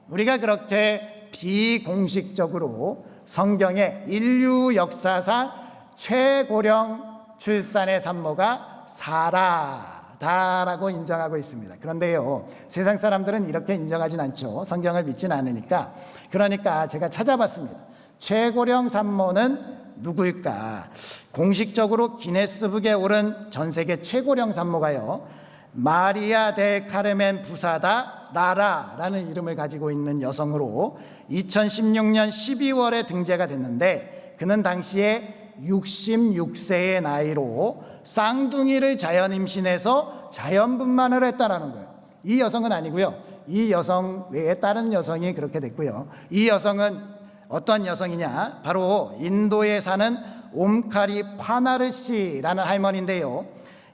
우리가 그렇게 비공식적으로 성경의 인류 역사상 최고령 출산의 산모가 사라다라고 인정하고 있습니다. 그런데요, 세상 사람들은 이렇게 인정하진 않죠. 성경을 믿진 않으니까. 그러니까 제가 찾아봤습니다. 최고령 산모는 누구일까? 공식적으로 기네스북에 오른 전 세계 최고령 산모가요, 마리아 델 카르멘 부사다 라라라는 이름을 가지고 있는 여성으로 2016년 12월에 등재가 됐는데, 그는 당시에 66세의 나이로 쌍둥이를 자연 임신해서 자연분만을 했다라는 거예요. 이 여성은 아니고요, 이 여성 외에 다른 여성이 그렇게 됐고요. 이 여성은 어떤 여성이냐, 바로 인도에 사는 옴카리 파나르시라는 할머니인데요,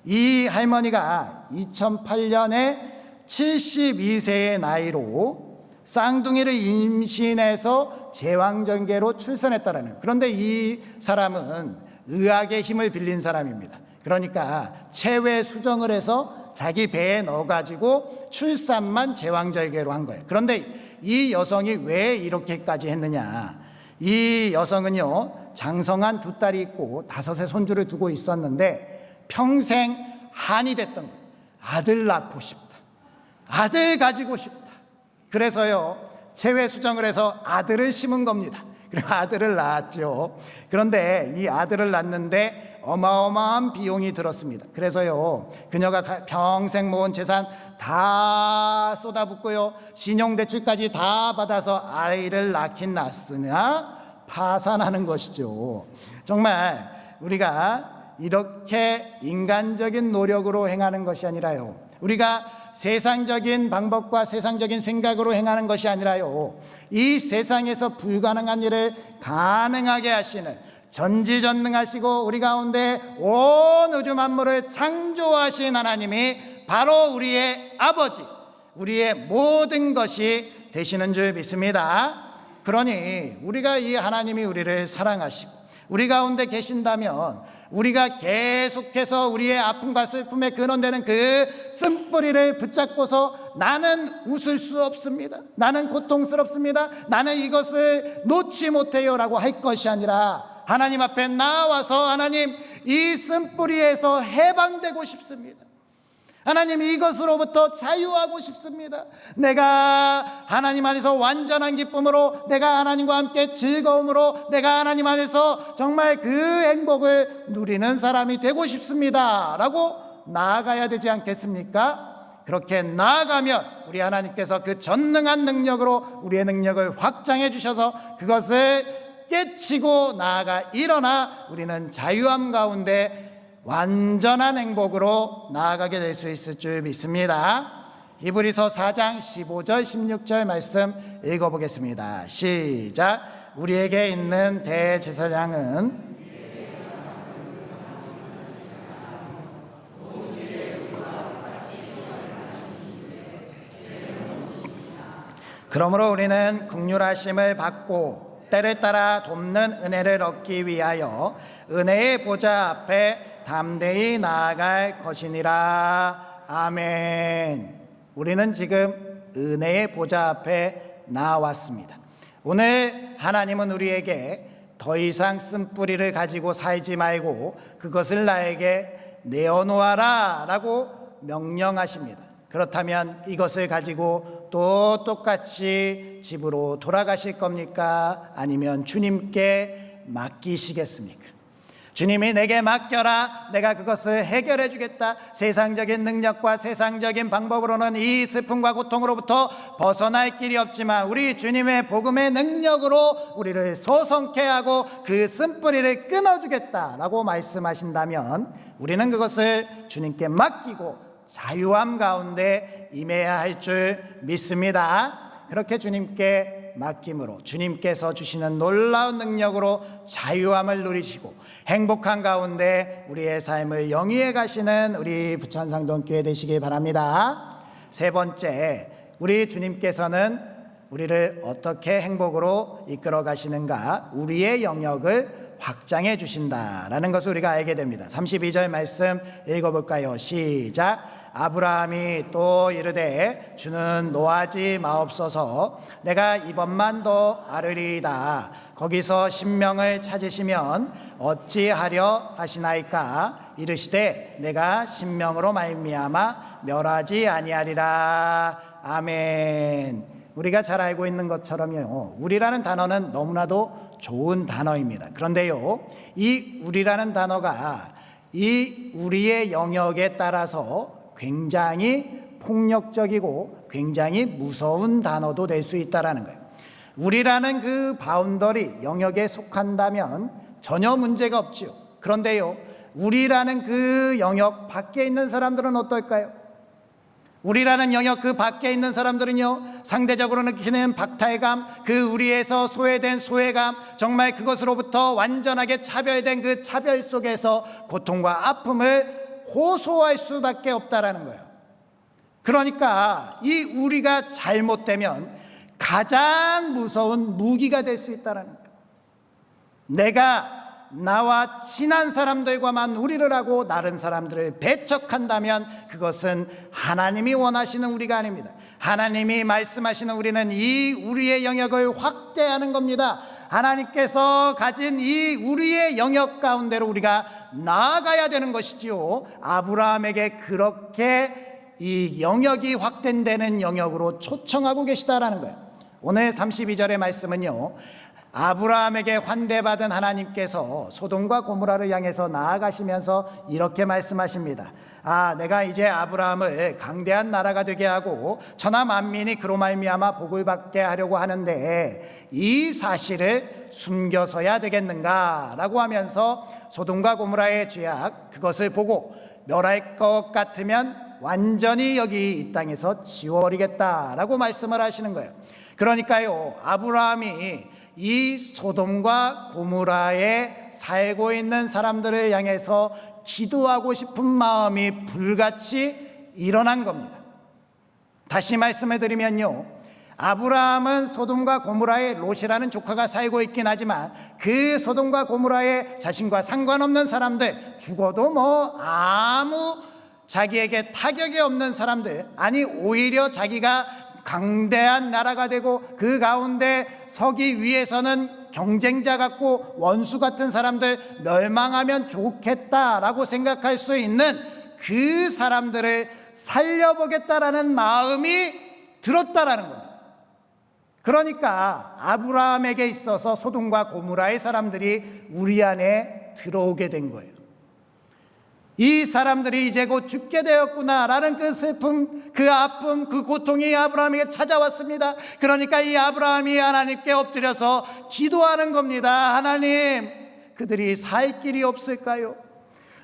이 할머니가 2008년에 72세의 나이로 쌍둥이를 임신해서 제왕절개로 출산했다라는 거예요. 그런데 이 사람은 의학의 힘을 빌린 사람입니다. 그러니까 체외 수정을 해서 자기 배에 넣어가지고 출산만 제왕절개로 한 거예요. 그런데 이 여성이 왜 이렇게까지 했느냐, 이 여성은요, 장성한 두 딸이 있고 5의 손주를 두고 있었는데 평생 한이 됐던 거예요. 아들 낳고 싶다, 아들 가지고 싶다. 그래서요, 체외 수정을 해서 아들을 심은 겁니다. 그리고 아들을 낳았죠. 그런데 이 아들을 낳는데 어마어마한 비용이 들었습니다. 그래서요, 그녀가 평생 모은 재산 다 쏟아붓고요, 신용대출까지 다 받아서 아이를 낳긴 낳았으나 파산하는 것이죠. 정말 우리가 이렇게 인간적인 노력으로 행하는 것이 아니라요, 우리가 세상적인 방법과 세상적인 생각으로 행하는 것이 아니라요, 이 세상에서 불가능한 일을 가능하게 하시는, 전지전능하시고 우리 가운데 온 우주 만물을 창조하신 하나님이 바로 우리의 아버지, 우리의 모든 것이 되시는 줄 믿습니다. 그러니 우리가 이 하나님이 우리를 사랑하시고 우리 가운데 계신다면 우리가 계속해서 우리의 아픔과 슬픔에 근원되는 그 쓴뿌리를 붙잡고서 나는 웃을 수 없습니다, 나는 고통스럽습니다, 나는 이것을 놓지 못해요 라고 할 것이 아니라 하나님 앞에 나와서 하나님, 이 쓴뿌리에서 해방되고 싶습니다. 하나님, 이것으로부터 자유하고 싶습니다. 내가 하나님 안에서 완전한 기쁨으로, 내가 하나님과 함께 즐거움으로, 내가 하나님 안에서 정말 그 행복을 누리는 사람이 되고 싶습니다 라고 나아가야 되지 않겠습니까? 그렇게 나아가면 우리 하나님께서 그 전능한 능력으로 우리의 능력을 확장해 주셔서 그것을 깨치고 나아가 일어나 우리는 자유함 가운데 완전한 행복으로 나아가게 될 수 있을 줄 믿습니다. 히브리서 4장 15절 16절 말씀 읽어보겠습니다. 시작. 우리에게 있는 대제사장은 그러므로 우리는 긍휼하심을 받고 때를 따라 돕는 은혜를 얻기 위하여 은혜의 보좌 앞에 담대히 나아갈 것이니라. 아멘. 우리는 지금 은혜의 보좌 앞에 나왔습니다. 오늘 하나님은 우리에게 더 이상 쓴뿌리를 가지고 살지 말고 그것을 나에게 내어놓아라 라고 명령하십니다. 그렇다면 이것을 가지고 또 똑같이 집으로 돌아가실 겁니까? 아니면 주님께 맡기시겠습니까? 주님이 내게 맡겨라, 내가 그것을 해결해 주겠다. 세상적인 능력과 세상적인 방법으로는 이 슬픔과 고통으로부터 벗어날 길이 없지만 우리 주님의 복음의 능력으로 우리를 소성케 하고 그 쓴뿌리를 끊어주겠다라고 말씀하신다면 우리는 그것을 주님께 맡기고 자유함 가운데 임해야 할 줄 믿습니다. 그렇게 주님께 맡김으로 주님께서 주시는 놀라운 능력으로 자유함을 누리시고 행복한 가운데 우리의 삶을 영위해 가시는 우리 부천상동교회 되시길 바랍니다. 세 번째, 우리 주님께서는 우리를 어떻게 행복으로 이끌어 가시는가? 우리의 영역을 확장해 주신다라는 것을 우리가 알게 됩니다. 32절 말씀 읽어볼까요? 시작. 아브라함이 또 이르되 주는 노하지 마옵소서. 내가 이번만 더 아르리이다. 거기서 신명을 찾으시면 어찌하려 하시나이까? 이르시되 내가 신명으로 말미암아 멸하지 아니하리라. 아멘. 우리가 잘 알고 있는 것처럼요, 우리라는 단어는 너무나도 좋은 단어입니다. 그런데요, 이 우리라는 단어가 이 우리의 영역에 따라서 굉장히 폭력적이고 굉장히 무서운 단어도 될 수 있다라는 거예요. 우리라는 그 바운더리 영역에 속한다면 전혀 문제가 없지요. 그런데요, 우리라는 그 영역 밖에 있는 사람들은 어떨까요? 우리라는 영역 그 밖에 있는 사람들은요, 상대적으로 느끼는 박탈감, 그 우리에서 소외된 소외감, 정말 그것으로부터 완전하게 차별된 그 차별 속에서 고통과 아픔을 호소할 수밖에 없다라는 거예요. 그러니까 이 우리가 잘못되면 가장 무서운 무기가 될 수 있다라는 거예요. 내가 나와 친한 사람들과만 우리를 하고 다른 사람들을 배척한다면 그것은 하나님이 원하시는 우리가 아닙니다. 하나님이 말씀하시는 우리는 이 우리의 영역을 확대하는 겁니다. 하나님께서 가진 이 우리의 영역 가운데로 우리가 나아가야 되는 것이지요. 아브라함에게 그렇게 이 영역이 확대되는 영역으로 초청하고 계시다라는 거예요. 오늘 32절의 말씀은요, 아브라함에게 환대받은 하나님께서 소돔과 고모라를 향해서 나아가시면서 이렇게 말씀하십니다. 내가 이제 아브라함을 강대한 나라가 되게 하고 천하 만민이 그로 말미암아 복을 받게 하려고 하는데 이 사실을 숨겨서야 되겠는가 라고 하면서 소돔과 고모라의 죄악, 그것을 보고 멸할 것 같으면 완전히 여기 이 땅에서 지워버리겠다라고 말씀을 하시는 거예요. 그러니까요, 아브라함이 이 소돔과 고모라에 살고 있는 사람들을 향해서 기도하고 싶은 마음이 불같이 일어난 겁니다. 다시 말씀을 드리면요, 아브라함은 소돔과 고모라에 롯이라는 조카가 살고 있긴 하지만 그 소돔과 고모라에 자신과 상관없는 사람들, 죽어도 아무 자기에게 타격이 없는 사람들, 아니 오히려 자기가 강대한 나라가 되고 그 가운데 서기 위해서는 경쟁자 같고 원수 같은 사람들 멸망하면 좋겠다라고 생각할 수 있는 그 사람들을 살려보겠다라는 마음이 들었다라는 겁니다. 그러니까 아브라함에게 있어서 소돔과 고모라의 사람들이 우리 안에 들어오게 된 거예요. 이 사람들이 이제 곧 죽게 되었구나라는 그 슬픔, 그 아픔, 그 고통이 아브라함에게 찾아왔습니다. 그러니까 이 아브라함이 하나님께 엎드려서 기도하는 겁니다. 하나님, 그들이 살 길이 없을까요?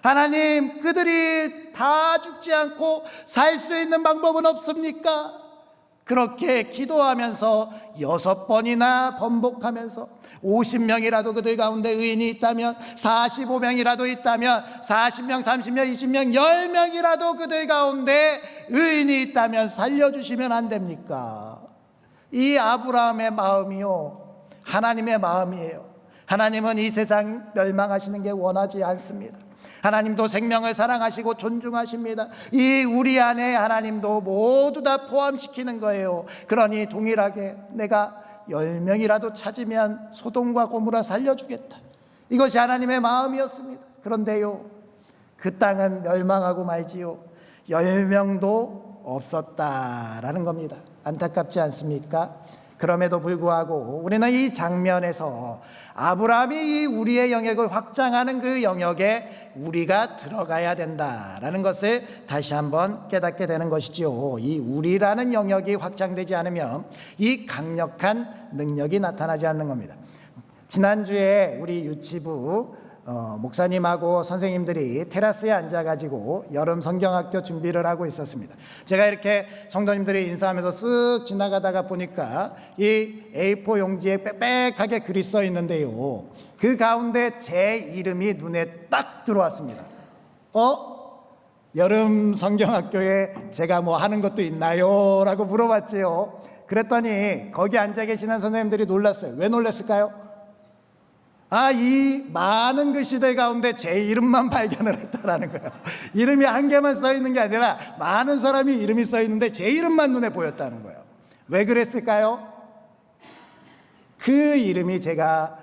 하나님, 그들이 다 죽지 않고 살 수 있는 방법은 없습니까? 그렇게 기도하면서 6번이나 번복하면서 50명이라도 그들 가운데 의인이 있다면, 45명이라도 있다면, 40명, 30명, 20명, 10명이라도 그들 가운데 의인이 있다면 살려주시면 안 됩니까? 이 아브라함의 마음이요, 하나님의 마음이에요. 하나님은 이 세상 멸망하시는 게 원하지 않습니다. 하나님도 생명을 사랑하시고 존중하십니다. 이 우리 안에 하나님도 모두 다 포함시키는 거예요. 그러니 동일하게 내가 10명이라도 찾으면 소돔과 고모라 살려주겠다, 이것이 하나님의 마음이었습니다. 그런데요, 그 땅은 멸망하고 말지요, 10명도 없었다라는 겁니다. 안타깝지 않습니까? 그럼에도 불구하고 우리는 이 장면에서 아브라함이 이 우리의 영역을 확장하는 그 영역에 우리가 들어가야 된다라는 것을 다시 한번 깨닫게 되는 것이지요. 이 우리라는 영역이 확장되지 않으면 이 강력한 능력이 나타나지 않는 겁니다. 지난주에 우리 유치부 목사님하고 선생님들이 테라스에 앉아가지고 여름 성경학교 준비를 하고 있었습니다. 제가 이렇게 성도님들이 인사하면서 쓱 지나가다가 보니까 이 A4 용지에 빽빽하게 글이 써 있는데요, 그 가운데 제 이름이 눈에 딱 들어왔습니다. 여름 성경학교에 제가 뭐 하는 것도 있나요? 라고 물어봤지요. 그랬더니 거기 앉아 계시는 선생님들이 놀랐어요. 왜 놀랐을까요? 이 많은 글씨들 가운데 제 이름만 발견을 했다라는 거예요. 이름이 한 개만 써 있는 게 아니라 많은 사람이 이름이 써 있는데 제 이름만 눈에 보였다는 거예요. 왜 그랬을까요? 그 이름이 제가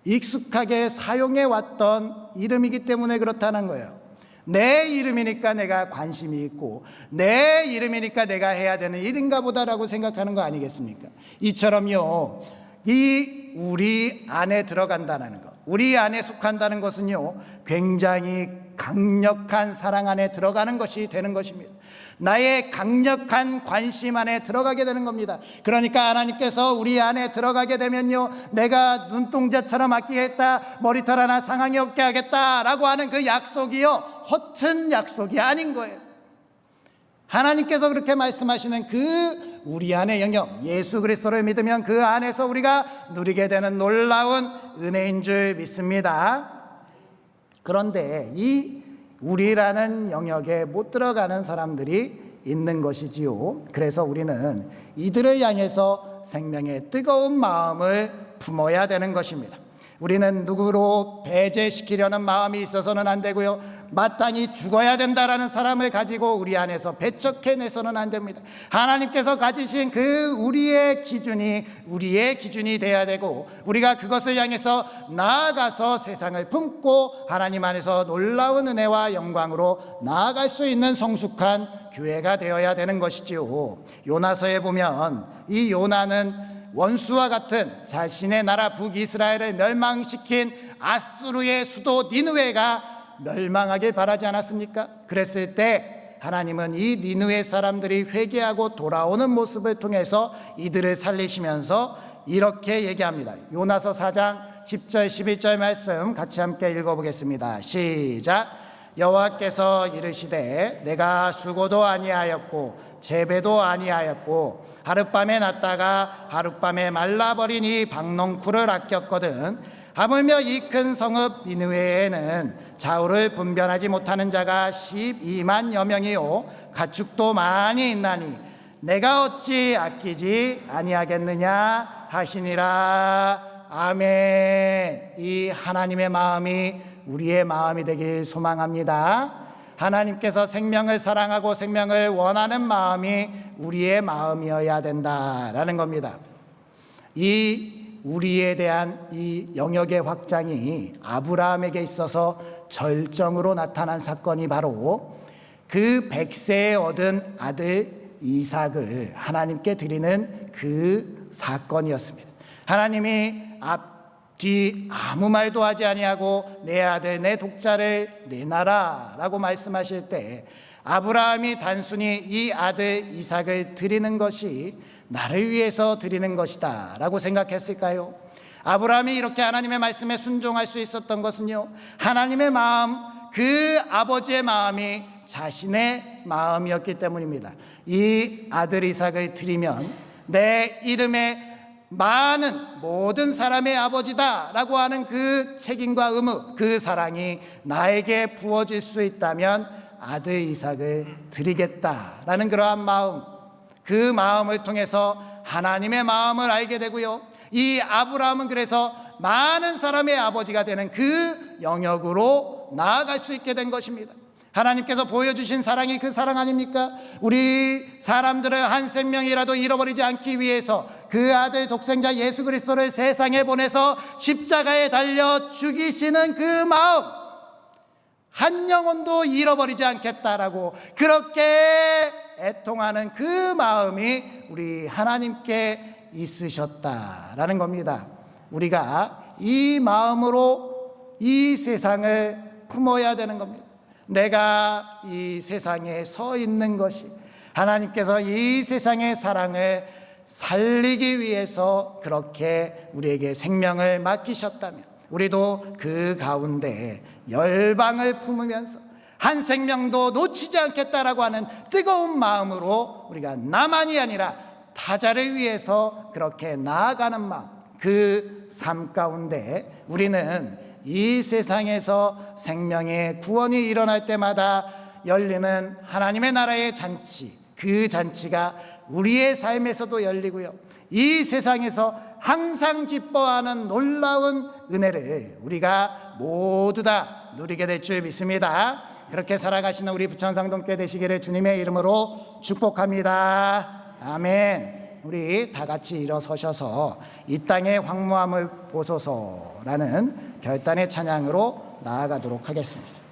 익숙하게 사용해 왔던 이름이기 때문에 그렇다는 거예요. 내 이름이니까 내가 관심이 있고, 내 이름이니까 내가 해야 되는 일인가 보다라고 생각하는 거 아니겠습니까? 이처럼요, 이 우리 안에 들어간다는 것, 우리 안에 속한다는 것은요, 굉장히 강력한 사랑 안에 들어가는 것이 되는 것입니다. 나의 강력한 관심 안에 들어가게 되는 겁니다. 그러니까 하나님께서 우리 안에 들어가게 되면요, 내가 눈동자처럼 맞게 했다, 머리털 하나 상하게 없게 하겠다라고 하는 그 약속이요, 허튼 약속이 아닌 거예요. 하나님께서 그렇게 말씀하시는 그 우리 안의 영역, 예수 그리스도를 믿으면 그 안에서 우리가 누리게 되는 놀라운 은혜인 줄 믿습니다. 그런데 이 우리라는 영역에 못 들어가는 사람들이 있는 것이지요. 그래서 우리는 이들을 향해서 생명의 뜨거운 마음을 품어야 되는 것입니다. 우리는 누구로 배제시키려는 마음이 있어서는 안 되고요, 마땅히 죽어야 된다라는 사람을 가지고 우리 안에서 배척해내서는 안 됩니다. 하나님께서 가지신 그 우리의 기준이 돼야 되고, 우리가 그것을 향해서 나아가서 세상을 품고 하나님 안에서 놀라운 은혜와 영광으로 나아갈 수 있는 성숙한 교회가 되어야 되는 것이지요. 요나서에 보면 이 요나는 원수와 같은 자신의 나라 북이스라엘을 멸망시킨 아수르의 수도 니느웨가 멸망하길 바라지 않았습니까? 그랬을 때 하나님은 이 니느웨 사람들이 회개하고 돌아오는 모습을 통해서 이들을 살리시면서 이렇게 얘기합니다. 요나서 4장 10절 11절 말씀 같이 함께 읽어보겠습니다. 시작. 여호와께서 이르시되 내가 수고도 아니하였고 재배도 아니하였고 하룻밤에 났다가 하룻밤에 말라버린 이 박농쿨을 아꼈거든. 하물며 이 큰 성읍 니느웨에는 좌우를 분별하지 못하는 자가 12만여 명이요 가축도 많이 있나니 내가 어찌 아끼지 아니하겠느냐 하시니라. 아멘. 이 하나님의 마음이 우리의 마음이 되길 소망합니다. 하나님께서 생명을 사랑하고 생명을 원하는 마음이 우리의 마음이어야 된다라는 겁니다. 이 우리에 대한 이 영역의 확장이 아브라함에게 있어서 절정으로 나타난 사건이 바로 그 100세에 얻은 아들 이삭을 하나님께 드리는 그 사건이었습니다. 하나님이 뒤 아무 말도 하지 아니하고 내 아들 내 독자를 내놔라라고 말씀하실 때 아브라함이 단순히 이 아들 이삭을 드리는 것이 나를 위해서 드리는 것이다 라고 생각했을까요? 아브라함이 이렇게 하나님의 말씀에 순종할 수 있었던 것은요, 하나님의 마음, 그 아버지의 마음이 자신의 마음이었기 때문입니다. 이 아들 이삭을 드리면 내 이름에 많은 모든 사람의 아버지다라고 하는 그 책임과 의무, 그 사랑이 나에게 부어질 수 있다면 아들 이삭을 드리겠다라는 그러한 마음, 그 마음을 통해서 하나님의 마음을 알게 되고요, 이 아브라함은 그래서 많은 사람의 아버지가 되는 그 영역으로 나아갈 수 있게 된 것입니다. 하나님께서 보여주신 사랑이 그 사랑 아닙니까? 우리 사람들을 한 생명이라도 잃어버리지 않기 위해서 그 아들 독생자 예수 그리스도를 세상에 보내서 십자가에 달려 죽이시는 그 마음, 한 영혼도 잃어버리지 않겠다라고 그렇게 애통하는 그 마음이 우리 하나님께 있으셨다라는 겁니다. 우리가 이 마음으로 이 세상을 품어야 되는 겁니다. 내가 이 세상에 서 있는 것이 하나님께서 이 세상의 사랑을 살리기 위해서 그렇게 우리에게 생명을 맡기셨다면 우리도 그 가운데 열방을 품으면서 한 생명도 놓치지 않겠다라고 하는 뜨거운 마음으로 우리가 나만이 아니라 타자를 위해서 그렇게 나아가는 마음, 그 삶 가운데 우리는 이 세상에서 생명의 구원이 일어날 때마다 열리는 하나님의 나라의 잔치, 그 잔치가 우리의 삶에서도 열리고요, 이 세상에서 항상 기뻐하는 놀라운 은혜를 우리가 모두 다 누리게 될 줄 믿습니다. 그렇게 살아가시는 우리 부천상동교회 되시기를 주님의 이름으로 축복합니다. 아멘. 우리 다 같이 일어서셔서 이 땅의 황무함을 보소서라는 결단의 찬양으로 나아가도록 하겠습니다.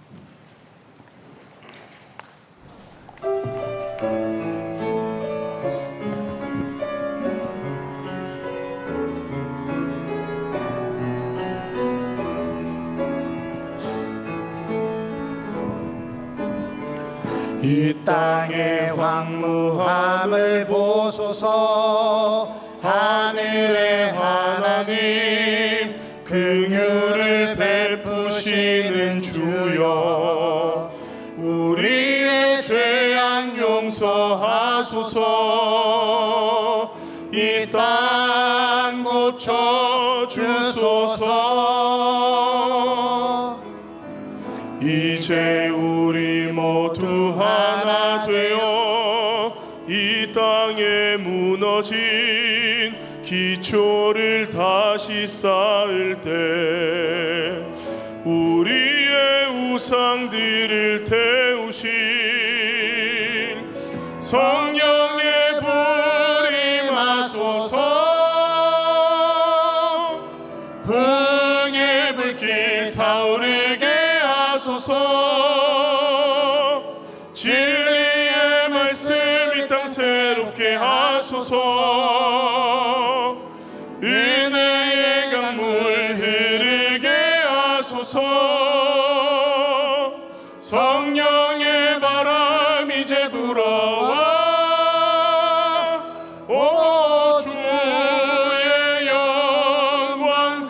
이 땅의 황무함을 보소서. 하늘의 하나님 긍휼을 베푸시는 주여, 우리의 죄악 용서하소서. 이 땅 고쳐 주소서. 이제 우리 모두 하나 되어 이 땅에 무너진 기초를 다시 쌓을 때 우리의 우상들을 태우실 성령의 불 임하소서. 흥의 불길 타오르게 하소서. 진리의 말씀 이 땅 새롭게 하소서. 은혜의 강물 흐르게 하소서. 성령의 바람 이제 불어와 오 주의 영광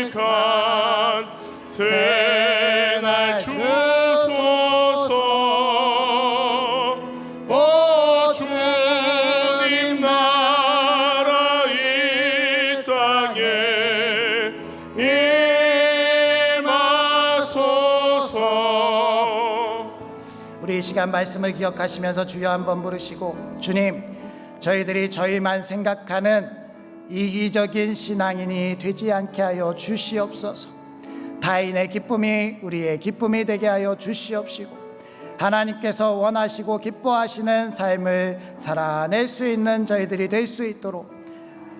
가득한 새날 주소서. 오 주님 나라 이 땅에 임하소서. 우리 이 시간 말씀을 기억하시면서 주여 한번 부르시고, 주님, 저희들이 저희만 생각하는 이기적인 신앙인이 되지 않게 하여 주시옵소서. 타인의 기쁨이 우리의 기쁨이 되게 하여 주시옵시고, 하나님께서 원하시고 기뻐하시는 삶을 살아낼 수 있는 저희들이 될 수 있도록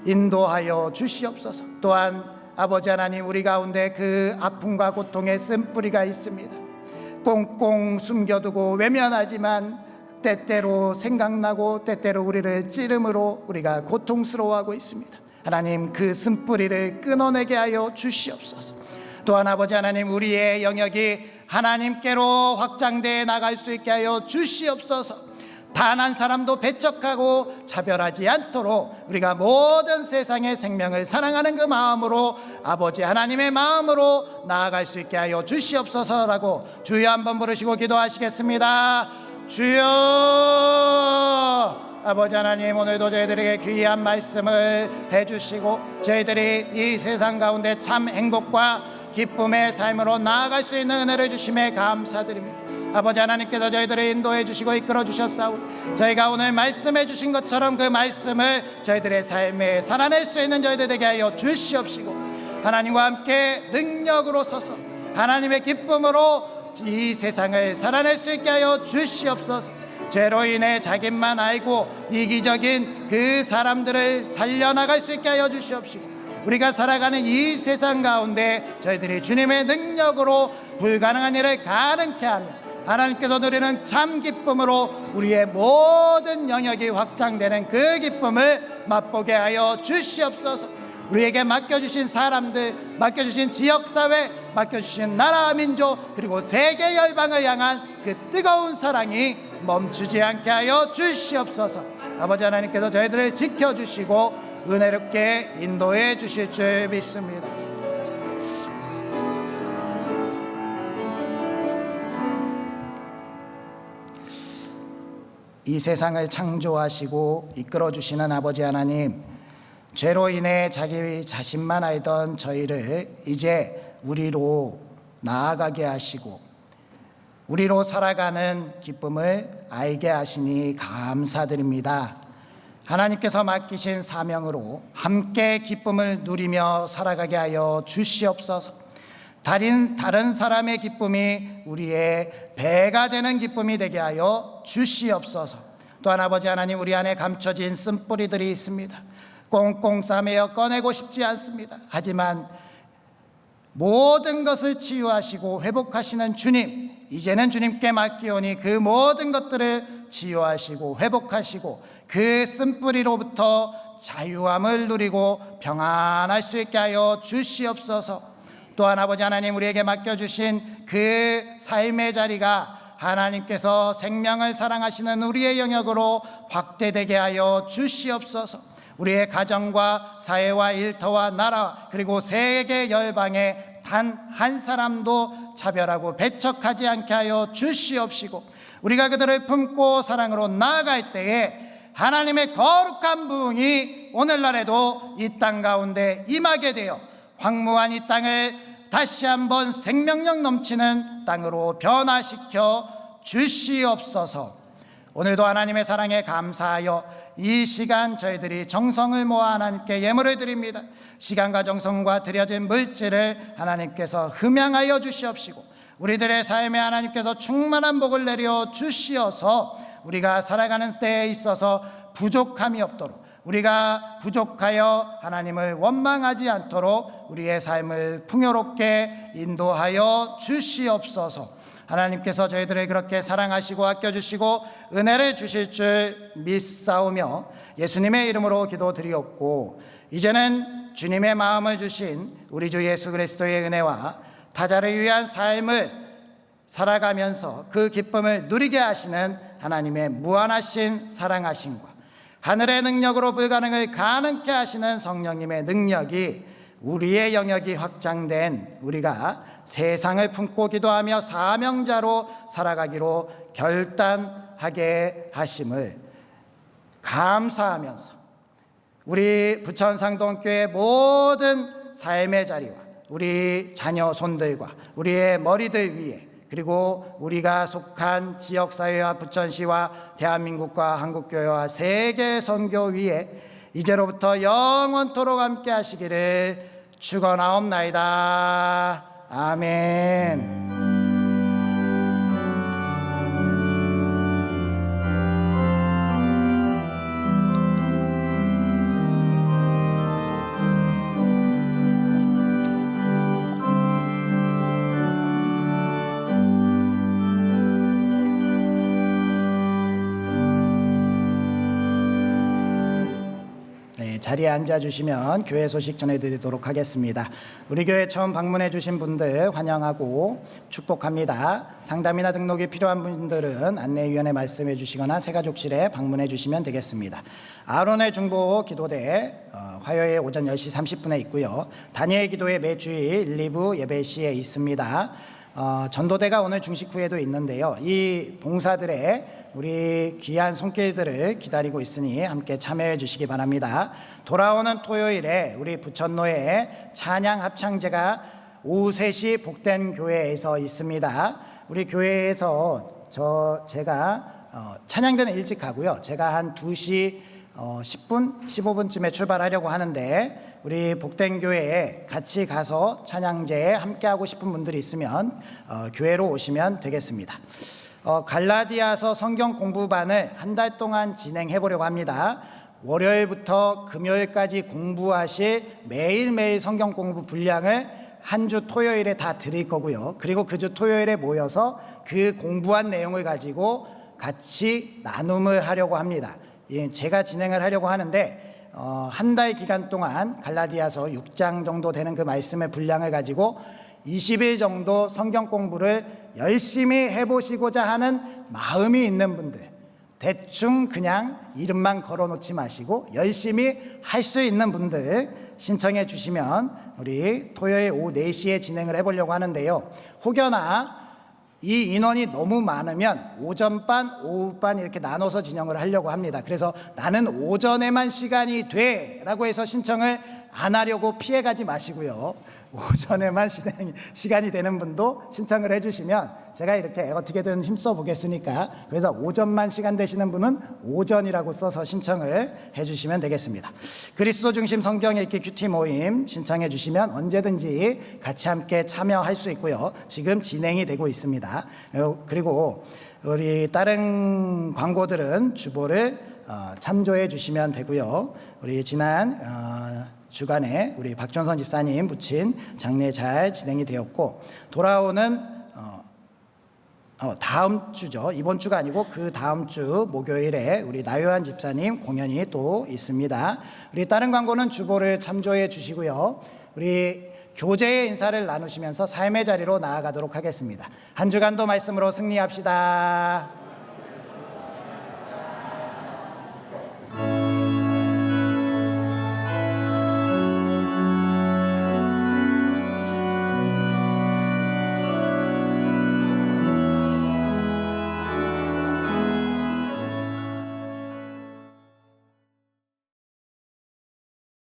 인도하여 주시옵소서. 또한 아버지 하나님, 우리 가운데 그 아픔과 고통의 쓴뿌리가 있습니다. 꽁꽁 숨겨두고 외면하지만 때때로 생각나고 때때로 우리를 찌름으로 우리가 고통스러워하고 있습니다. 하나님, 그 쓴뿌리를 끊어내게 하여 주시옵소서. 또한 아버지 하나님, 우리의 영역이 하나님께로 확장되어 나갈 수 있게 하여 주시옵소서. 단 한 사람도 배척하고 차별하지 않도록 우리가 모든 세상의 생명을 사랑하는 그 마음으로 아버지 하나님의 마음으로 나아갈 수 있게 하여 주시옵소서라고 주여 한번 부르시고 기도하시겠습니다. 주여. 아버지 하나님, 오늘도 저희들에게 귀한 말씀을 해주시고 저희들이 이 세상 가운데 참 행복과 기쁨의 삶으로 나아갈 수 있는 은혜를 주심에 감사드립니다. 아버지 하나님께서 저희들을 인도해 주시고 이끌어 주셨사오니 저희가 오늘 말씀해 주신 것처럼 그 말씀을 저희들의 삶에 살아낼 수 있는 저희들 되게 하여 주시옵시고, 하나님과 함께 능력으로 서서 하나님의 기쁨으로 이 세상을 살아낼 수 있게 하여 주시옵소서. 죄로 인해 자기만 알고 이기적인 그 사람들을 살려나갈 수 있게 하여 주시옵시고, 우리가 살아가는 이 세상 가운데 저희들이 주님의 능력으로 불가능한 일을 가능케 하며 하나님께서 누리는 참 기쁨으로 우리의 모든 영역이 확장되는 그 기쁨을 맛보게 하여 주시옵소서. 우리에게 맡겨주신 사람들, 맡겨주신 지역사회, 맡겨주신 나라 민족, 그리고 세계 열방을 향한 그 뜨거운 사랑이 멈추지 않게 하여 주시옵소서. 아버지 하나님께서 저희들을 지켜주시고 은혜롭게 인도해 주실 줄 믿습니다. 이 세상을 창조하시고 이끌어 주시는 아버지 하나님, 죄로 인해 자기 자신만 알던 저희를 이제 우리로 나아가게 하시고 우리로 살아가는 기쁨을 알게 하시니 감사드립니다. 하나님께서 맡기신 사명으로 함께 기쁨을 누리며 살아가게 하여 주시옵소서. 다른 사람의 기쁨이 우리의 배가 되는 기쁨이 되게 하여 주시옵소서. 또한 아버지 하나님, 우리 안에 감춰진 쓴뿌리들이 있습니다. 꽁꽁 싸매어 꺼내고 싶지 않습니다. 하지만 모든 것을 치유하시고 회복하시는 주님, 이제는 주님께 맡기오니 그 모든 것들을 치유하시고 회복하시고 그 쓴뿌리로부터 자유함을 누리고 평안할 수 있게 하여 주시옵소서. 또한 아버지 하나님, 우리에게 맡겨주신 그 삶의 자리가 하나님께서 생명을 사랑하시는 우리의 영역으로 확대되게 하여 주시옵소서. 우리의 가정과 사회와 일터와 나라 그리고 세계 열방에 단 한 사람도 차별하고 배척하지 않게 하여 주시옵시고, 우리가 그들을 품고 사랑으로 나아갈 때에 하나님의 거룩한 부흥이 오늘날에도 이 땅 가운데 임하게 되어 황무한 이 땅을 다시 한번 생명력 넘치는 땅으로 변화시켜 주시옵소서. 오늘도 하나님의 사랑에 감사하여 이 시간 저희들이 정성을 모아 하나님께 예물을 드립니다. 시간과 정성과 드려진 물질을 하나님께서 흠양하여 주시옵시고 우리들의 삶에 하나님께서 충만한 복을 내려 주시어서 우리가 살아가는 때에 있어서 부족함이 없도록, 우리가 부족하여 하나님을 원망하지 않도록 우리의 삶을 풍요롭게 인도하여 주시옵소서. 하나님께서 저희들을 그렇게 사랑하시고 아껴주시고 은혜를 주실 줄 믿사오며 예수님의 이름으로 기도드리옵고, 이제는 주님의 마음을 주신 우리 주 예수 그리스도의 은혜와 타자를 위한 삶을 살아가면서 그 기쁨을 누리게 하시는 하나님의 무한하신 사랑하심과 하늘의 능력으로 불가능을 가능케 하시는 성령님의 능력이 우리의 영역이 확장된 우리가 세상을 품고 기도하며 사명자로 살아가기로 결단하게 하심을 감사하면서 우리 부천상동교회 모든 삶의 자리와 우리 자녀 손들과 우리의 머리들 위에, 그리고 우리가 속한 지역사회와 부천시와 대한민국과 한국교회와 세계 선교 위에 이제로부터 영원토록 함께 하시기를 축원하옵나이다. 아멘. 자리에 앉아주시면 교회 소식 전해드리도록 하겠습니다. 우리 교회 처음 방문해 주신 분들 환영하고 축복합니다. 상담이나 등록이 필요한 분들은 안내위원회 말씀해 주시거나 새가족실에 방문해 주시면 되겠습니다. 아론의 중보 기도대 화요일 오전 10시 30분에 있고요. 다니엘 기도회 매주일 1, 2부 예배 시에 있습니다. 전도대가 오늘 중식 후에도 있는데요. 이 봉사들의 우리 귀한 손길들을 기다리고 있으니 함께 참여해 주시기 바랍니다. 돌아오는 토요일에 우리 부천로에 찬양 합창제가 오후 3시 복된 교회에서 있습니다. 우리 교회에서 제가 찬양대는 일찍 가고요. 제가 한 2시 10분, 15분쯤에 출발하려고 하는데 우리 복된 교회에 같이 가서 찬양제에 함께하고 싶은 분들이 있으면 교회로 오시면 되겠습니다. 갈라디아서 성경 공부반을 한 달 동안 진행해 보려고 합니다. 월요일부터 금요일까지 공부하실 매일매일 성경 공부 분량을 한 주 토요일에 다 드릴 거고요. 그리고 그 주 토요일에 모여서 그 공부한 내용을 가지고 같이 나눔을 하려고 합니다. 제가 진행을 하려고 하는데 한 달 기간 동안 갈라디아서 6장 정도 되는 그 말씀의 분량을 가지고 20일 정도 성경 공부를 열심히 해보시고자 하는 마음이 있는 분들, 대충 그냥 이름만 걸어놓지 마시고 열심히 할 수 있는 분들 신청해 주시면 우리 토요일 오후 4시에 진행을 해보려고 하는데요. 혹여나 이 인원이 너무 많으면 오전반, 오후반 이렇게 나눠서 진행을 하려고 합니다. 그래서 나는 오전에만 시간이 돼 라고 해서 신청을 안 하려고 피해가지 마시고요. 오전에만 시간이 되는 분도 신청을 해주시면 제가 이렇게 어떻게든 힘써 보겠으니까 그래서 오전만 시간 되시는 분은 오전이라고 써서 신청을 해주시면 되겠습니다. 그리스도 중심 성경 읽기 큐티 모임 신청해 주시면 언제든지 같이 함께 참여할 수 있고요. 지금 진행이 되고 있습니다. 그리고 우리 다른 광고들은 주보를 참조해 주시면 되고요. 우리 지난 주간에 우리 박전선 집사님 부친 장례 잘 진행이 되었고 돌아오는 다음 주죠. 이번 주가 아니고 그 다음 주 목요일에 우리 나요한 집사님 공연이 또 있습니다. 우리 다른 광고는 주보를 참조해 주시고요. 우리 교제의 인사를 나누시면서 삶의 자리로 나아가도록 하겠습니다. 한 주간도 말씀으로 승리합시다.